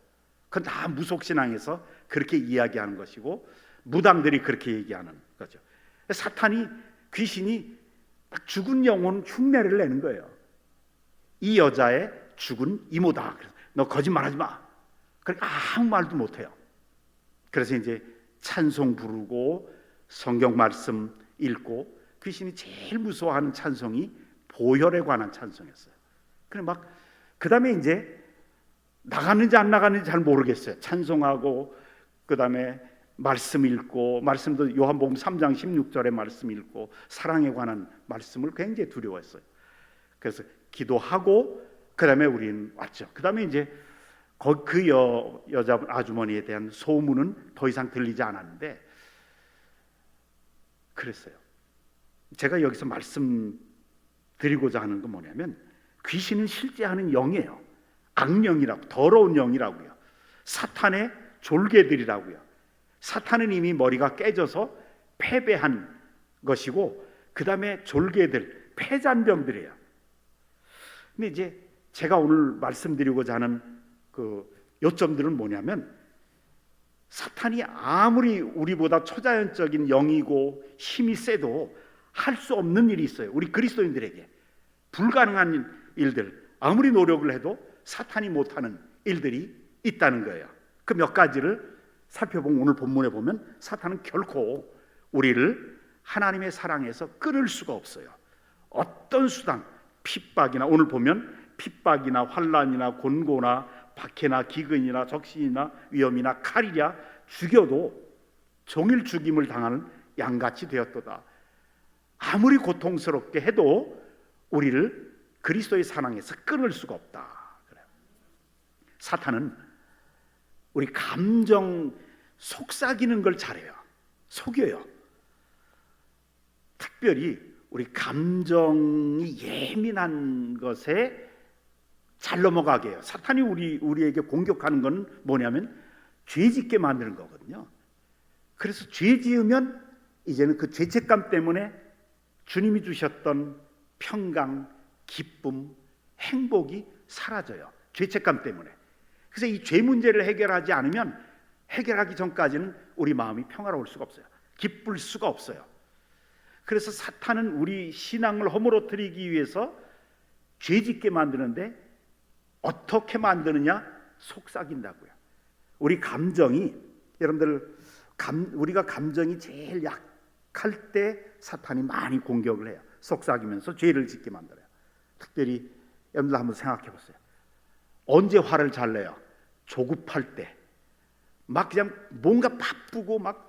그건 다 무속신앙에서 그렇게 이야기하는 것이고 무당들이 그렇게 얘기하는 거죠. 사탄이, 귀신이 딱 죽은 영혼 흉내를 내는 거예요. 이 여자의 죽은 이모다. 그래서 너 거짓말하지 마. 그러니까 아무 말도 못해요. 그래서 이제 찬송 부르고 성경 말씀 읽고 귀신이 제일 무서워하는 찬송이 보혈에 관한 찬송이었어요. 그래 막 그다음에 이제 나갔는지 안 나갔는지 잘 모르겠어요. 찬송하고 그다음에 말씀 읽고 말씀도 요한복음 3장 16절의 말씀 읽고 사랑에 관한 말씀을 굉장히 두려워했어요. 그래서 기도하고 그다음에 우리는 왔죠. 그다음에 이제 그 여자 아주머니에 대한 소문은 더 이상 들리지 않았는데 그랬어요. 제가 여기서 말씀드리고자 하는 건 뭐냐면 귀신은 실제 하는 영이에요. 악령이라고, 더러운 영이라고요. 사탄의 졸개들이라고요. 사탄은 이미 머리가 깨져서 패배한 것이고 그 다음에 졸개들, 폐잔병들이에요. 근데 이제 제가 오늘 말씀드리고자 하는 그 요점들은 뭐냐면 사탄이 아무리 우리보다 초자연적인 영이고 힘이 세도 할 수 없는 일이 있어요. 우리 그리스도인들에게 불가능한 일들, 아무리 노력을 해도 사탄이 못하는 일들이 있다는 거예요. 그 몇 가지를 살펴보면 오늘 본문에 보면 사탄은 결코 우리를 하나님의 사랑에서 끊을 수가 없어요. 어떤 수단, 핍박이나 오늘 보면 핍박이나 환난이나 곤고나 박해나 기근이나 적신이나 위험이나 칼이랴 죽여도 종일 죽임을 당하는 양같이 되었도다. 아무리 고통스럽게 해도 우리를 그리스도의 사랑에서 끊을 수가 없다. 그래요. 사탄은 우리 감정 속삭이는 걸 잘해요. 속여요. 특별히 우리 감정이 예민한 것에 잘 넘어가게 해요. 사탄이 우리에게 공격하는 건 뭐냐면 죄 짓게 만드는 거거든요. 그래서 죄 지으면 이제는 그 죄책감 때문에 주님이 주셨던 평강, 기쁨, 행복이 사라져요. 죄책감 때문에. 그래서 이 죄 문제를 해결하지 않으면 해결하기 전까지는 우리 마음이 평화로울 수가 없어요. 기쁠 수가 없어요. 그래서 사탄은 우리 신앙을 허물어뜨리기 위해서 죄짓게 만드는데 어떻게 만드느냐? 속삭인다고요. 우리 감정이, 여러분들 우리가 감정이 제일 약할 때 사탄이 많이 공격을 해요. 속삭이면서 죄를 짓게 만들어요. 특별히 여러분들 한번 생각해 보세요. 언제 화를 잘 내요? 조급할 때. 막 그냥 뭔가 바쁘고 막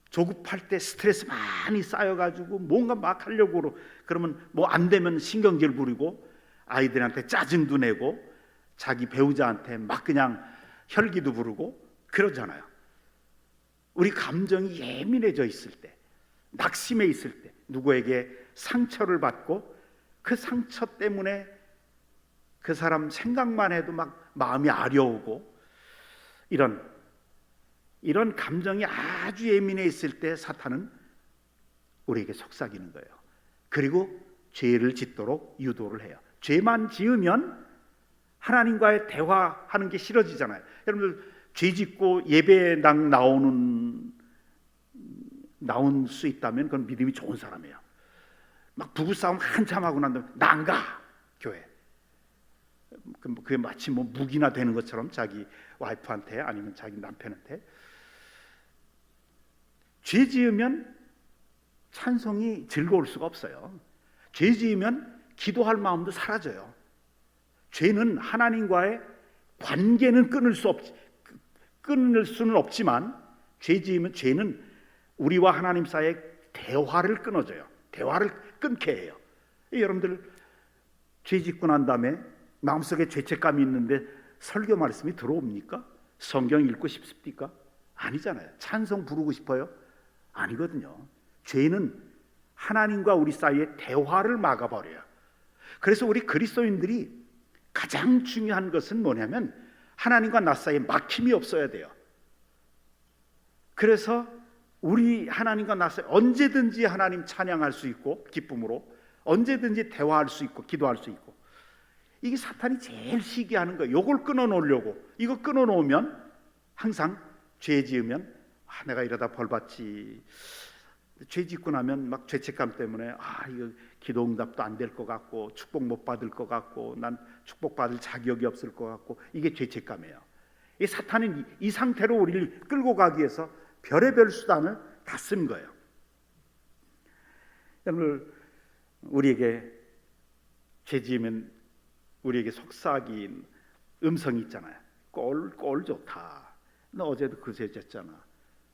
조급할 때 스트레스 많이 쌓여가지고 뭔가 막 하려고 그러면 뭐 안 되면 신경질 부리고 아이들한테 짜증도 내고 자기 배우자한테 막 그냥 혈기도 부르고 그러잖아요. 우리 감정이 예민해져 있을 때, 낙심해 있을 때, 누구에게 상처를 받고 그 상처 때문에 그 사람 생각만 해도 막 마음이 아려오고 이런 감정이 아주 예민해 있을 때 사탄은 우리에게 속삭이는 거예요. 그리고 죄를 짓도록 유도를 해요. 죄만 지으면 하나님과의 대화하는 게 싫어지잖아요. 여러분들 죄 짓고 예배당 나온 수 있다면 그건 믿음이 좋은 사람이에요. 막 부부싸움 한참 하고 난 다음에 나 안 가 교회. 그게 마치 뭐 무기나 되는 것처럼 자기 와이프한테 아니면 자기 남편한테. 죄 지으면 찬송이 즐거울 수가 없어요. 죄 지으면 기도할 마음도 사라져요. 죄는 하나님과의 관계는 끊을 수는 없지만 죄 지으면 죄는 우리와 하나님 사이의 대화를 끊어줘요. 대화를 끊게 해요. 여러분들 죄 짓고 난 다음에 마음속에 죄책감이 있는데 설교 말씀이 들어옵니까? 성경 읽고 싶습니까? 아니잖아요. 찬송 부르고 싶어요? 아니거든요. 죄는 하나님과 우리 사이의 대화를 막아버려요. 그래서 우리 그리스도인들이 가장 중요한 것은 뭐냐면 하나님과 나 사이에 막힘이 없어야 돼요. 그래서 우리 하나님과 나 사이에 언제든지 하나님 찬양할 수 있고 기쁨으로 언제든지 대화할 수 있고 기도할 수 있고, 이게 사탄이 제일 시기하는 거예요. 이걸 끊어놓으려고. 이거 끊어놓으면 항상 죄 지으면 내가 이러다 벌받지, 죄 짓고 나면 막 죄책감 때문에 이거 기도 응답도 안 될 것 같고 축복 못 받을 것 같고 난 축복받을 자격이 없을 것 같고, 이게 죄책감이에요. 이 사탄은 이 상태로 우리를 끌고 가기 위해서 별의별 수단을 다 쓴 거예요. 여러분, 우리에게 죄 지으면 우리에게 속삭인 음성이 있잖아요. 꼴 좋다. 너 어제도 그 죄 졌잖아.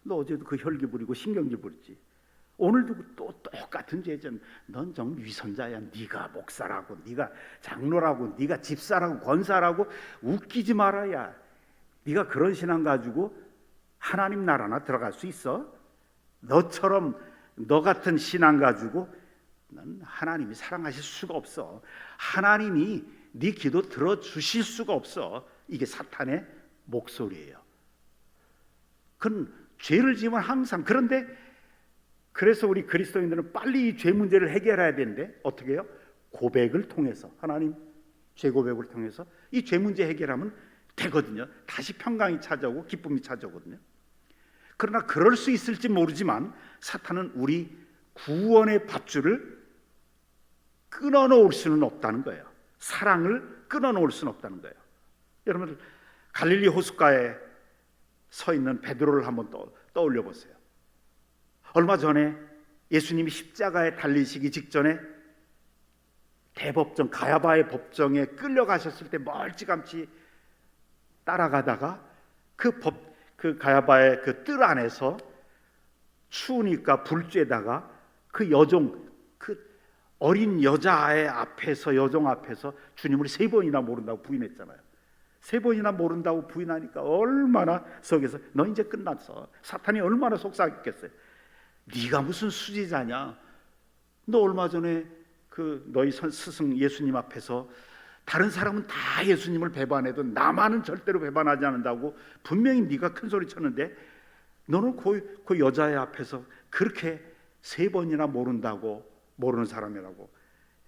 너 어제도 그 혈기 부리고 신경질 부렸지. 오늘도 또 똑같은 죄전. 넌 좀 위선자야. 네가 목사라고, 네가 장로라고, 네가 집사라고, 권사라고 웃기지 말아야. 네가 그런 신앙 가지고 하나님 나라나 들어갈 수 있어? 너처럼 너 같은 신앙 가지고 넌 하나님이 사랑하실 수가 없어. 하나님이 네 기도 들어주실 수가 없어. 이게 사탄의 목소리예요. 그건 죄를 지으면 항상. 그런데 그래서 우리 그리스도인들은 빨리 이 죄 문제를 해결해야 되는데 어떻게 해요? 고백을 통해서, 하나님 죄 고백을 통해서 이 죄 문제 해결하면 되거든요. 다시 평강이 찾아오고 기쁨이 찾아오거든요. 그러나 그럴 수 있을지 모르지만 사탄은 우리 구원의 밧줄을 끊어놓을 수는 없다는 거예요. 사랑을 끊어놓을 수는 없다는 거예요. 여러분, 갈릴리 호숫가에 서 있는 베드로를 한번 떠올려 보세요. 얼마 전에 예수님이 십자가에 달리시기 직전에 대법정 가야바의 법정에 끌려가셨을 때 멀찌감치 따라가다가 그 가야바의 그 뜰 안에서 추우니까 불 쬐다가 그 여종, 그 어린 여자의 앞에서, 여종 앞에서 주님을 3번이나 모른다고 부인했잖아요. 3번이나 모른다고 부인하니까 얼마나 속에서 너 이제 끝났어. 사탄이 얼마나 속삭였겠어요. 네가 무슨 수지자냐? 너 얼마 전에 그 너희 스승 예수님 앞에서 다른 사람은 다 예수님을 배반해도 나만은 절대로 배반하지 않는다고 분명히 네가 큰 소리 쳤는데 너는 그 여자의 앞에서 그렇게 3번이나 모른다고, 모르는 사람이라고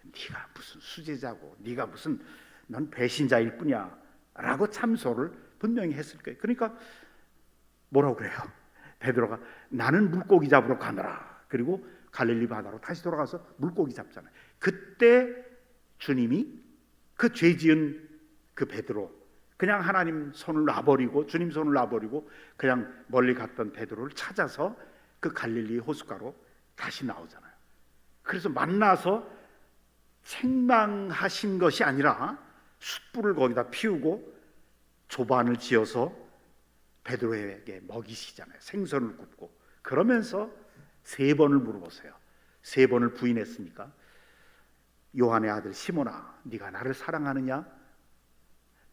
네가 무슨 수제자고 네가 무슨 넌 배신자일 뿐이야 라고 참소를 분명히 했을 거예요. 그러니까 뭐라고 그래요? 베드로가 나는 물고기 잡으러 가노라. 그리고 갈릴리 바다로 다시 돌아가서 물고기 잡잖아요. 그때 주님이 그 죄지은 그 베드로, 그냥 하나님 손을 놔버리고 주님 손을 놔버리고 그냥 멀리 갔던 베드로를 찾아서 그 갈릴리 호숫가로 다시 나오잖아요. 그래서 만나서 책망하신 것이 아니라 숯불을 거기다 피우고 조반을 지어서 베드로에게 먹이시잖아요. 생선을 굽고. 그러면서 3번을 물어보세요. 3번을 부인했으니까 요한의 아들 시몬아 네가 나를 사랑하느냐?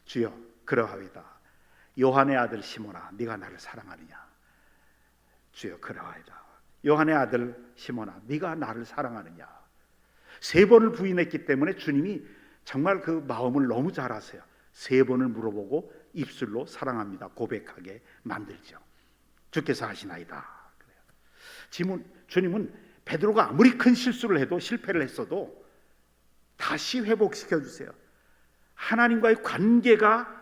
주여 그러하이다. 요한의 아들 시몬아 네가 나를 사랑하느냐? 주여 그러하이다. 요한의 아들 시몬아 네가 나를 사랑하느냐? 3번을 부인했기 때문에 주님이 정말 그 마음을 너무 잘 아세요. 3번을 물어보고 입술로 사랑합니다 고백하게 만들죠. 주께서 하시나이다. 주님은 베드로가 아무리 큰 실수를 해도 실패를 했어도 다시 회복시켜 주세요. 하나님과의 관계가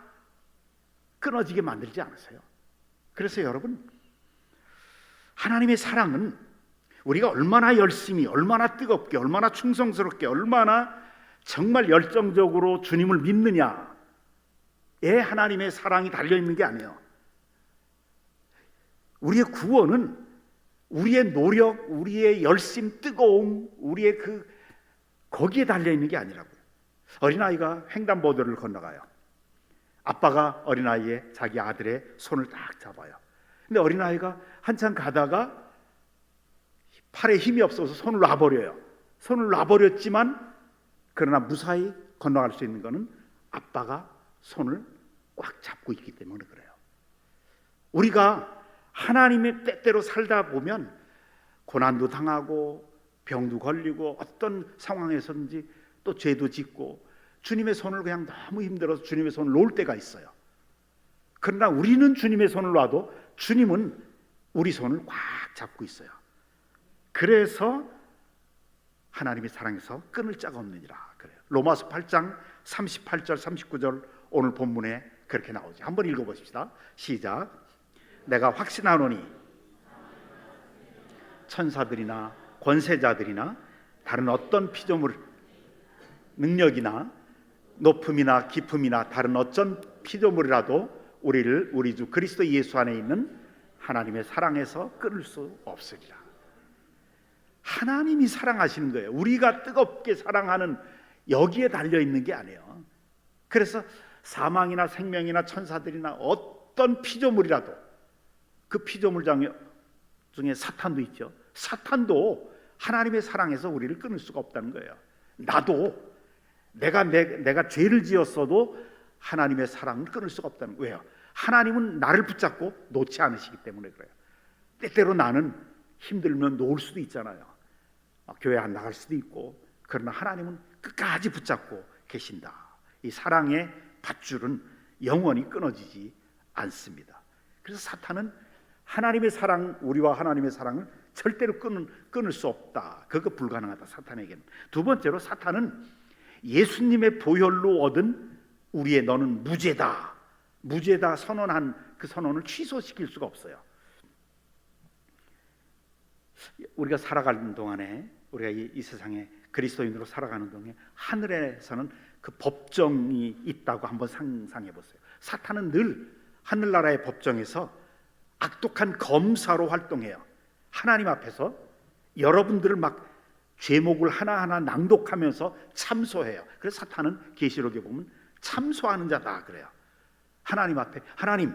끊어지게 만들지 않으세요. 그래서 여러분, 하나님의 사랑은 우리가 얼마나 열심히, 얼마나 뜨겁게, 얼마나 충성스럽게, 얼마나 정말 열정적으로 주님을 믿느냐에 하나님의 사랑이 달려있는 게 아니에요. 우리의 구원은 우리의 노력, 우리의 열심, 뜨거움, 우리의 거기에 달려있는 게 아니라고요. 어린아이가 횡단보도를 건너가요. 아빠가 어린아이의 자기 아들의 손을 딱 잡아요. 근데 어린아이가 한참 가다가 팔에 힘이 없어서 손을 놔버려요. 손을 놔버렸지만 그러나 무사히 건너갈 수 있는 것은 아빠가 손을 꽉 잡고 있기 때문에 그래요. 우리가 하나님의 때때로 살다 보면 고난도 당하고 병도 걸리고 어떤 상황에서든지 또 죄도 짓고 주님의 손을 그냥 너무 힘들어서 주님의 손을 놓을 때가 있어요. 그러나 우리는 주님의 손을 놔도 주님은 우리 손을 꽉 잡고 있어요. 그래서 하나님의 사랑에서 끊을 자가 없느니라 그래요. 로마서 8장 38절 39절 오늘 본문에 그렇게 나오죠. 한번 읽어보십시다. 시작. 내가 확신하노니 천사들이나 권세자들이나 다른 어떤 피조물 능력이나 높음이나 깊음이나 다른 어떤 피조물이라도 우리를 우리 주 그리스도 예수 안에 있는 하나님의 사랑에서 끊을 수 없으리라. 하나님이 사랑하시는 거예요. 우리가 뜨겁게 사랑하는 여기에 달려있는 게 아니에요. 그래서 사망이나 생명이나 천사들이나 어떤 피조물이라도 그 피조물 중에 사탄도 있죠. 사탄도 하나님의 사랑에서 우리를 끊을 수가 없다는 거예요. 나도 내가 죄를 지었어도 하나님의 사랑을 끊을 수가 없다는 거예요. 왜요? 하나님은 나를 붙잡고 놓지 않으시기 때문에 그래요. 때때로 나는 힘들면 놓을 수도 있잖아요. 교회 안 나갈 수도 있고. 그러나 하나님은 끝까지 붙잡고 계신다. 이 사랑의 밧줄은 영원히 끊어지지 않습니다. 그래서 사탄은 하나님의 사랑, 우리와 하나님의 사랑을 절대로 끊을 수 없다. 그거 불가능하다, 사탄에게는. 두 번째로 사탄은 예수님의 보혈로 얻은 우리의 너는 무죄다 선언한 그 선언을 취소시킬 수가 없어요. 우리가 살아가는 동안에, 우리가 이 세상에 그리스도인으로 살아가는 동안에 하늘에서는 그 법정이 있다고 한번 상상해 보세요. 사탄은 늘 하늘나라의 법정에서 악독한 검사로 활동해요. 하나님 앞에서 여러분들을 막 죄목을 하나하나 낭독하면서 참소해요. 그래서 사탄은 계시록에 보면 참소하는 자다 그래요. 하나님 앞에, 하나님,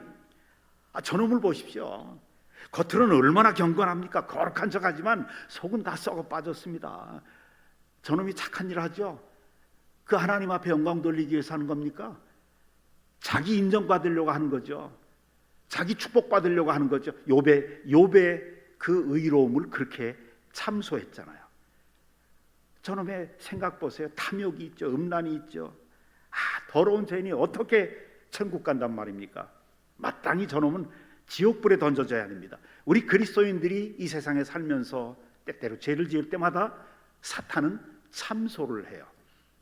저놈을 보십시오. 겉으로는 얼마나 경건합니까? 거룩한 척하지만 속은 다 썩어 빠졌습니다. 저놈이 착한 일 하죠. 그 하나님 앞에 영광 돌리기 위해서 하는 겁니까? 자기 인정받으려고 하는 거죠. 자기 축복받으려고 하는 거죠. 욥의 그 의로움을 그렇게 참소했잖아요. 저놈의 생각 보세요. 탐욕이 있죠. 음란이 있죠. 더러운 죄인이 어떻게 천국 간단 말입니까? 마땅히 저놈은 지옥불에 던져져야 합니다. 우리 그리스도인들이 이 세상에 살면서 때때로 죄를 지을 때마다 사탄은 참소를 해요.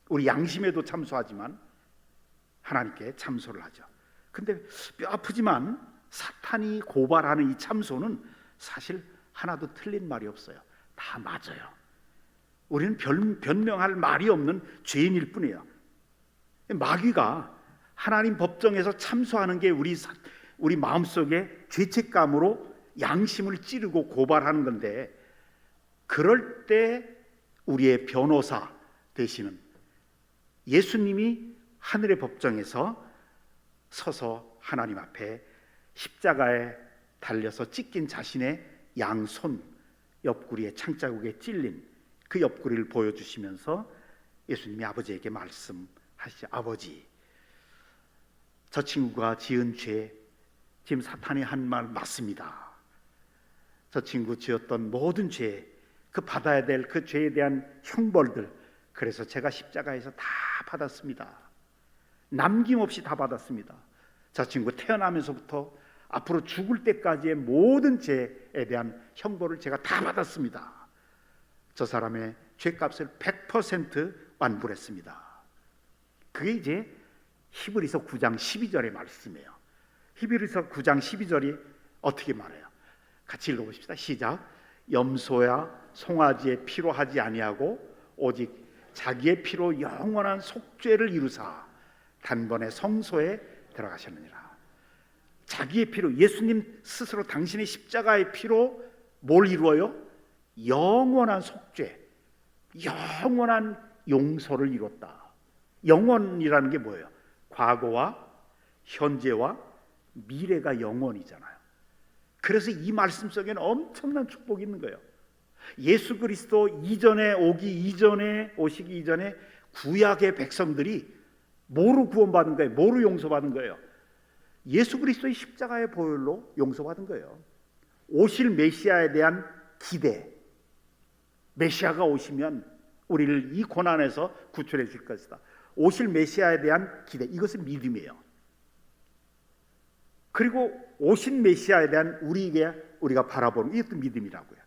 우리 양심에도 참소하지만 하나님께 참소를 하죠. 근데 뼈 아프지만 사탄이 고발하는 이 참소는 사실 하나도 틀린 말이 없어요. 다 맞아요. 우리는 변명할 말이 없는 죄인일 뿐이에요. 마귀가 하나님 법정에서 참소하는 게 우리 마음속에 죄책감으로 양심을 찌르고 고발하는 건데, 그럴 때 우리의 변호사 되시는 예수님이 하늘의 법정에서 서서 하나님 앞에 십자가에 달려서 찢긴 자신의 양손 옆구리에 창자국에 찔린 그 옆구리를 보여주시면서 예수님이 아버지에게 말씀하시죠. 아버지, 저 친구가 지은 죄, 지금 사탄이 한 말 맞습니다. 저 친구 지었던 모든 죄, 그 받아야 될 그 죄에 대한 형벌들, 그래서 제가 십자가에서 다 받았습니다. 남김없이 다 받았습니다. 저 친구 태어나면서부터 앞으로 죽을 때까지의 모든 죄에 대한 형벌을 제가 다 받았습니다. 저 사람의 죄값을 100% 완불했습니다. 그게 이제 히브리서 9장 12절의 말씀이에요. 히브리서 9장 12절이 어떻게 말해요? 같이 읽어보십시다. 시작. 염소야 송아지의 피로 하지 아니하고 오직 자기의 피로 영원한 속죄를 이루사 단번에 성소에 들어가셨느니라. 자기의 피로, 예수님 스스로 당신의 십자가의 피로 뭘 이루어요? 영원한 속죄, 영원한 용서를 이뤘다. 영원이라는 게 뭐예요? 과거와 현재와 미래가 영원이잖아요. 그래서 이 말씀 속에는 엄청난 축복이 있는 거예요. 예수 그리스도 오시기 이전에 구약의 백성들이 뭐로 구원받은 거예요? 뭐로 용서받은 거예요? 예수 그리스도의 십자가의 보혈로 용서받은 거예요. 오실 메시아에 대한 기대, 메시아가 오시면 우리를 이 고난에서 구출해 줄 것이다. 오실 메시아에 대한 기대, 이것은 믿음이에요. 그리고 오신 메시아에 대한 우리가 바라보는 이것도 믿음이라고요.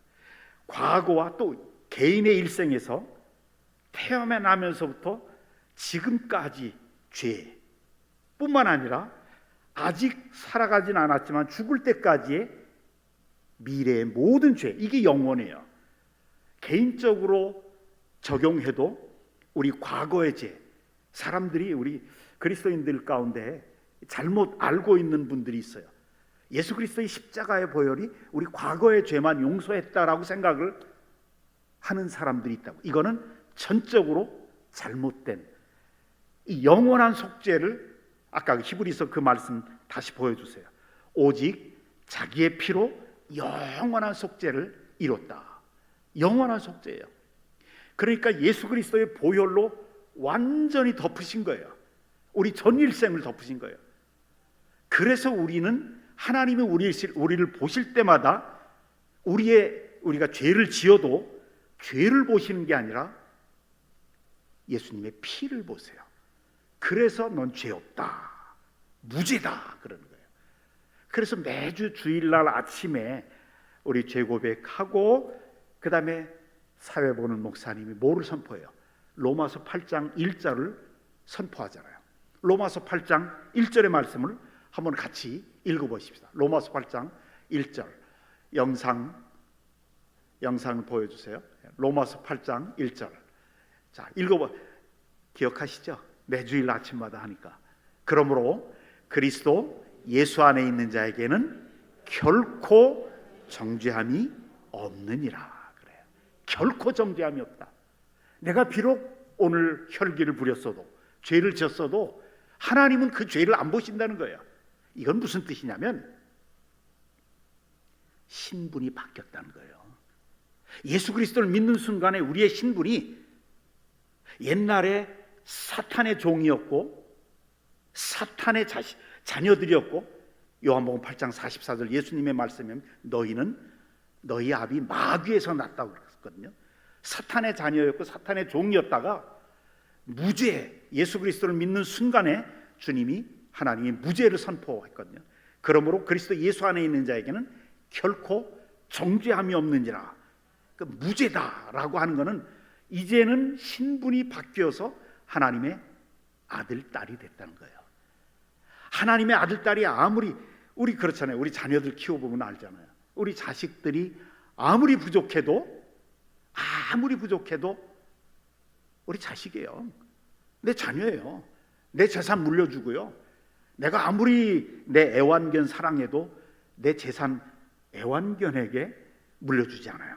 과거와 또 개인의 일생에서 태어나면서부터 지금까지 죄뿐만 아니라 아직 살아가진 않았지만 죽을 때까지의 미래의 모든 죄, 이게 영원해요. 개인적으로 적용해도 우리 과거의 죄, 사람들이 우리 그리스도인들 가운데 잘못 알고 있는 분들이 있어요. 예수 그리스도의 십자가의 보혈이 우리 과거의 죄만 용서했다라고 생각을 하는 사람들이 있다고. 이거는 전적으로 잘못된 이 영원한 속죄를, 아까 히브리서 그 말씀 다시 보여주세요. 오직 자기의 피로 영원한 속죄를 이뤘다. 영원한 속죄예요. 그러니까 예수 그리스도의 보혈로 완전히 덮으신 거예요. 우리 전 일생을 덮으신 거예요. 그래서 우리는 하나님이 우리를 보실 때마다 우리가 죄를 지어도 죄를 보시는 게 아니라 예수님의 피를 보세요. 그래서 넌 죄 없다, 무죄다 그러는 거예요. 그래서 매주 주일날 아침에 우리 죄 고백하고 그 다음에 사회 보는 목사님이 뭐를 선포해요? 로마서 8장 1절을 선포하잖아요. 로마서 8장 1절의 말씀을 한번 같이 읽어보십시다. 로마서 8장 1절 영상 보여주세요. 로마서 8장 1절. 자, 읽어봐. 기억하시죠? 매주일 아침마다 하니까. 그러므로 그리스도 예수 안에 있는 자에게는 결코 정죄함이 없느니라 그래요. 결코 정죄함이 없다. 내가 비록 오늘 혈기를 부렸어도, 죄를 지었어도 하나님은 그 죄를 안 보신다는 거예요. 이건 무슨 뜻이냐면 신분이 바뀌었다는 거예요. 예수 그리스도를 믿는 순간에 우리의 신분이 옛날에 사탄의 종이었고 사탄의 자녀들이었고, 요한복음 8장 44절 예수님의 말씀이면 너희는 너희 아비 마귀에서 났다고 그랬거든요. 사탄의 자녀였고 사탄의 종이었다가 무죄, 예수 그리스도를 믿는 순간에 하나님이 무죄를 선포했거든요. 그러므로 그리스도 예수 안에 있는 자에게는 결코 정죄함이 없는지라. 그 무죄다라고 하는 것은 이제는 신분이 바뀌어서 하나님의 아들, 딸이 됐다는 거예요. 하나님의 아들, 딸이 아무리, 우리 그렇잖아요. 우리 자녀들 키워보면 알잖아요. 우리 자식들이 아무리 부족해도 우리 자식이에요. 내 자녀예요. 내 재산 물려주고요. 내가 아무리 내 애완견 사랑해도 내 재산 애완견에게 물려주지 않아요.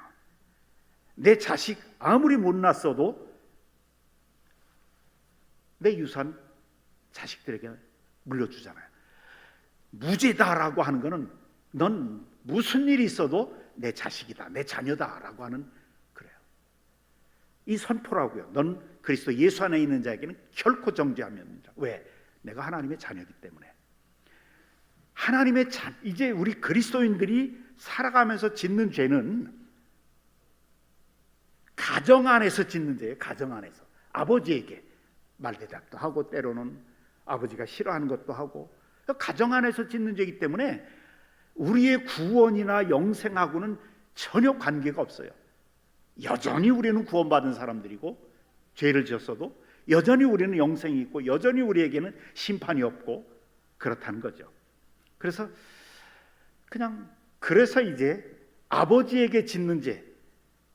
내 자식 아무리 못났어도 내 유산 자식들에게 물려주잖아요. 무죄다라고 하는 거는 넌 무슨 일이 있어도 내 자식이다, 내 자녀다라고 하는, 그래요. 이 선포라고요. 넌 그리스도 예수 안에 있는 자에게는 결코 정죄함이옵니다. 왜? 내가 하나님의 자녀이기 때문에. 이제 우리 그리스도인들이 살아가면서 짓는 죄는 가정 안에서 짓는 죄예요. 가정 안에서 아버지에게 말대답도 하고, 때로는 아버지가 싫어하는 것도 하고, 가정 안에서 짓는 죄이기 때문에 우리의 구원이나 영생하고는 전혀 관계가 없어요. 여전히 우리는 구원받은 사람들이고, 죄를 지었어도 여전히 우리는 영생이 있고, 여전히 우리에게는 심판이 없고, 그렇다는 거죠. 그래서 이제 아버지에게 짓는 죄,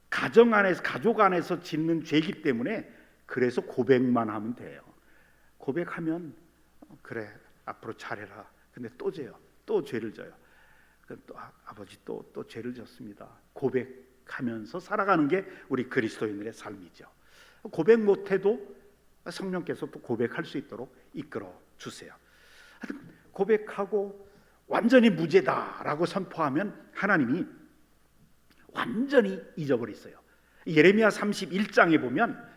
가정 안에서, 가족 안에서 짓는 죄이기 때문에, 그래서 고백만 하면 돼요. 고백하면 그래, 앞으로 잘해라. 근데 또 죄요. 또 죄를 져요. 또 아버지 또 죄를 졌습니다. 고백하면서 살아가는 게 우리 그리스도인들의 삶이죠. 고백 못해도 성령께서 또 고백할 수 있도록 이끌어 주세요. 고백하고 완전히 무죄다라고 선포하면 하나님이 완전히 잊어버리세요. 예레미야 31장에 보면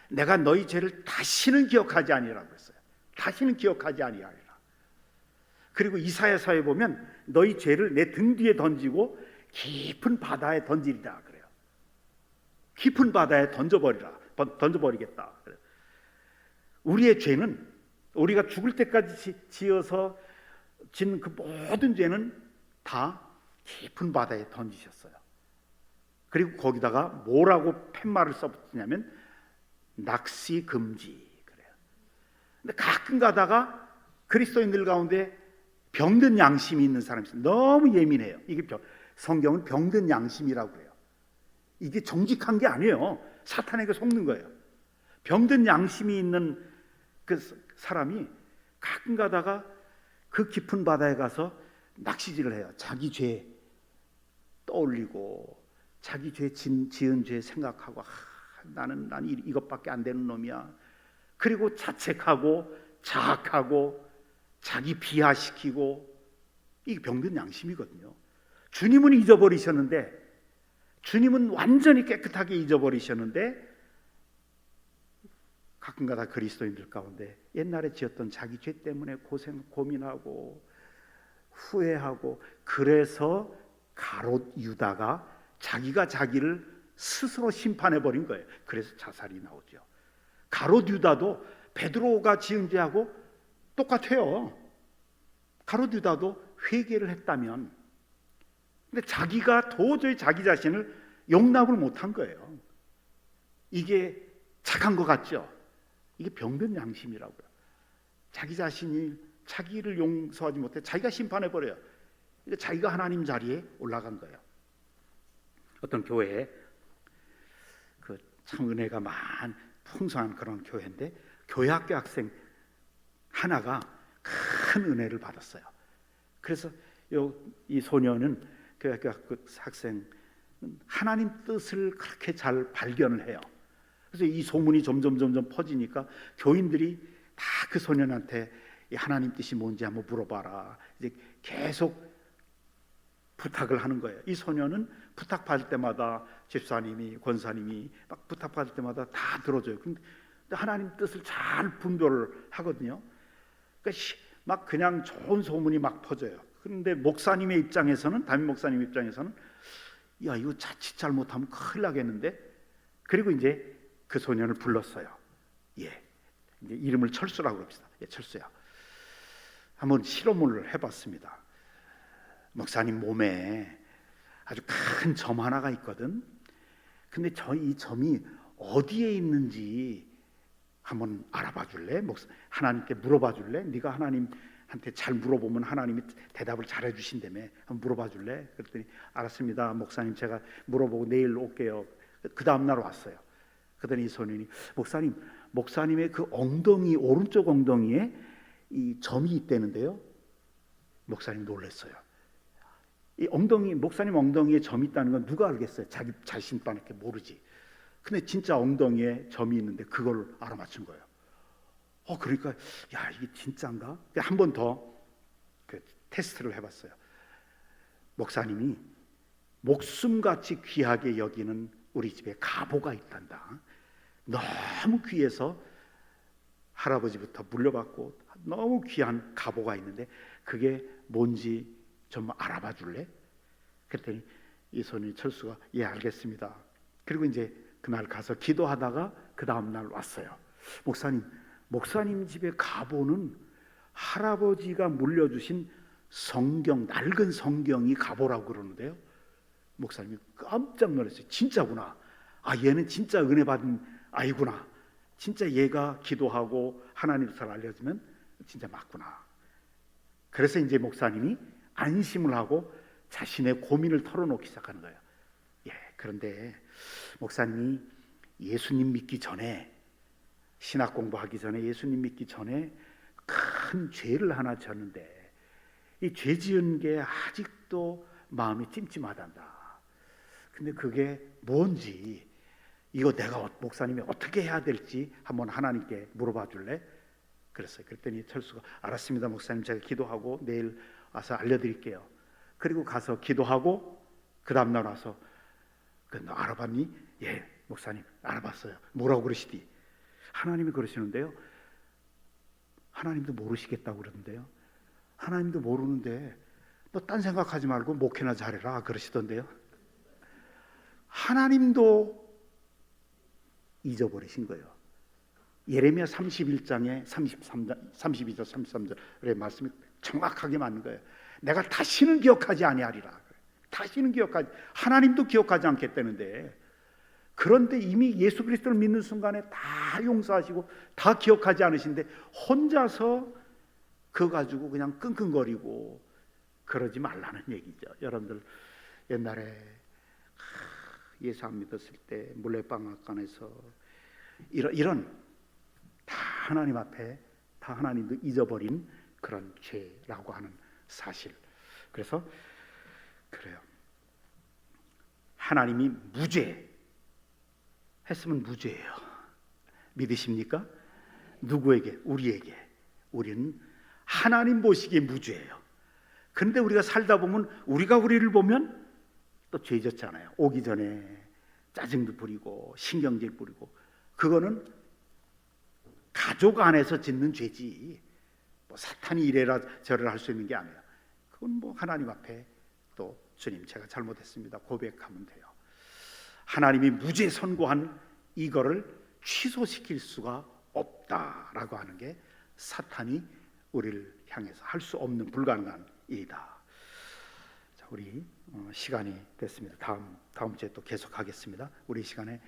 내가 너희 죄를 다시는 기억하지 아니하리라고 했어요. 다시는 기억하지 아니하리라. 그리고 이사야서에 보면 너희 죄를 내 등 뒤에 던지고 깊은 바다에 던지리라 그래요. 깊은 바다에 던져버리겠다. 우리의 죄는, 우리가 죽을 때까지 지어서 짓는 그 모든 죄는 다 깊은 바다에 던지셨어요. 그리고 거기다가 뭐라고 팻말을 써붙이냐면 낚시 금지 그래요. 근데 가끔 가다가 그리스도인들 가운데 병든 양심이 있는 사람이 있어요. 너무 예민해요. 이게 성경은 병든 양심이라고 그래요. 이게 정직한 게 아니에요. 사탄에게 속는 거예요. 병든 양심이 있는 그 사람이 가끔 가다가 그 깊은 바다에 가서 낚시질을 해요. 자기 죄 떠올리고, 자기 죄 지은 죄 생각하고, 나는 이것밖에 안 되는 놈이야. 그리고 자책하고 자학하고 자기 비하시키고, 이게 병든 양심이거든요. 주님은 잊어버리셨는데, 주님은 완전히 깨끗하게 잊어버리셨는데, 가끔가다 그리스도인들 가운데 옛날에 지었던 자기 죄 때문에 고민하고 후회하고, 그래서 가롯 유다가 자기가 자기를 스스로 심판해버린 거예요. 그래서 자살이 나오죠. 가롯 유다도 베드로가 지은 죄하고 똑같아요. 가롯 유다도 회개를 했다면, 근데 자기가 도저히 자기 자신을 용납을 못한 거예요. 이게 착한 것 같죠? 이게 병든 양심이라고요. 자기 자신이 자기를 용서하지 못해 자기가 심판해버려요. 자기가 하나님 자리에 올라간 거예요. 어떤 교회에 참 은혜가 풍성한 그런 교회인데, 교회학교 학생 하나가 큰 은혜를 받았어요. 그래서 이 소녀는 교회학교 학생 하나님 뜻을 그렇게 잘 발견을 해요. 그래서 이 소문이 점점 퍼지니까 교인들이 다 그 소년한테 하나님 뜻이 뭔지 한번 물어봐라. 이제 계속 부탁을 하는 거예요. 이 소녀는 부탁받을 때마다 집사님이, 권사님이 막 부탁받을 때마다 다 들어줘요. 근데 하나님 뜻을 잘 분별을 하거든요. 그러니까 막 그냥 좋은 소문이 막 퍼져요. 그런데 목사님의 입장에서는, 담임 목사님 입장에서는 야, 이거 자칫 잘못하면 큰일 나겠는데. 그리고 이제 그 소년을 불렀어요. 예, 이제 이름을 철수라고 합시다. 예, 철수야. 한번 실험을 해봤습니다. 목사님 몸에 아주 큰 점 하나가 있거든. 근데 이 점이 어디에 있는지 한번 알아봐 줄래? 하나님께 물어봐 줄래? 네가 하나님한테 잘 물어보면 하나님이 대답을 잘해 주신다며. 한번 물어봐 줄래? 그랬더니 알았습니다 목사님, 제가 물어보고 내일 올게요. 그 다음 날 왔어요. 그러더니 이 소년이 목사님의 그 엉덩이, 오른쪽 엉덩이에 이 점이 있다는데요. 목사님 놀랐어요. 이 엉덩이, 목사님 엉덩이에 점이 있다는 건 누가 알겠어요? 자기 자신밖에 모르지. 근데 진짜 엉덩이에 점이 있는데 그걸 알아맞힌 거예요. 그러니까 야, 이게 진짜인가? 한 번 더 그 테스트를 해봤어요. 목사님이 목숨같이 귀하게 여기는 우리 집에 가보가 있단다. 너무 귀해서 할아버지부터 물려받고 너무 귀한 가보가 있는데 그게 뭔지 좀 알아봐 줄래? 그랬더니 이 손이 철수가 예 알겠습니다. 그리고 이제 그날 가서 기도하다가 그 다음날 왔어요. 목사님 집에 가보는 할아버지가 물려주신 성경, 낡은 성경이 가보라고 그러는데요. 목사님이 깜짝 놀랐어요. 진짜구나. 얘는 진짜 은혜 받은 아이구나. 진짜 얘가 기도하고 하나님 뜻을 알려주면 진짜 맞구나. 그래서 이제 목사님이 안심을 하고 자신의 고민을 털어놓기 시작하는 거예요. 그런데 목사님이 예수님 믿기 전에, 신학 공부하기 전에, 예수님 믿기 전에 큰 죄를 하나 졌는데 이 죄 지은 게 아직도 마음이 찜찜하단다. 근데 그게 뭔지, 이거 내가 목사님이 어떻게 해야 될지 한번 하나님께 물어봐 줄래? 그랬어요. 그랬더니 철수가 알았습니다 목사님, 제가 기도하고 내일 와서 알려드릴게요. 그리고 가서 기도하고 그 다음날 와서 너 알아봤니? 예 목사님 알아봤어요. 뭐라고 그러시디? 하나님이 그러시는데요, 하나님도 모르시겠다고 그러는데요, 하나님도 모르는데 너 딴 생각하지 말고 목회나 잘해라 그러시던데요. 하나님도 잊어버리신 거예요. 예레미야 31장에 33장, 32절 33절의 말씀이 정확하게 맞는 거예요. 내가 다시는 기억하지 아니하리라. 다시는 하나님도 기억하지 않겠다는데, 그런데 이미 예수 그리스도를 믿는 순간에 다 용서하시고 다 기억하지 않으신데 혼자서 그거 가지고 그냥 끙끙거리고 그러지 말라는 얘기죠. 여러분들 옛날에 예수 안 믿었을 때 물레방앗간에서 이런 다 하나님 앞에 다 하나님도 잊어버린 그런 죄라고 하는 사실. 그래서 그래요. 하나님이 무죄 했으면 무죄예요. 믿으십니까? 누구에게? 우리에게. 우리는 하나님 보시기에 무죄예요. 그런데 우리가 살다 보면 우리가 우리를 보면 또 죄졌잖아요. 오기 전에 짜증도 부리고 신경질 부리고, 그거는 가족 안에서 짓는 죄지 뭐 사탄이 이래라 저래라 할 수 있는 게 아니에요. 그건 뭐 하나님 앞에 또 주님 제가 잘못했습니다 고백하면 돼요. 하나님이 무죄 선고한 이거를 취소시킬 수가 없다라고 하는 게 사탄이 우리를 향해서 할 수 없는 불가능한 일이다. 자, 우리 시간이 됐습니다. 다음 주에 또 계속하겠습니다. 우리 시간에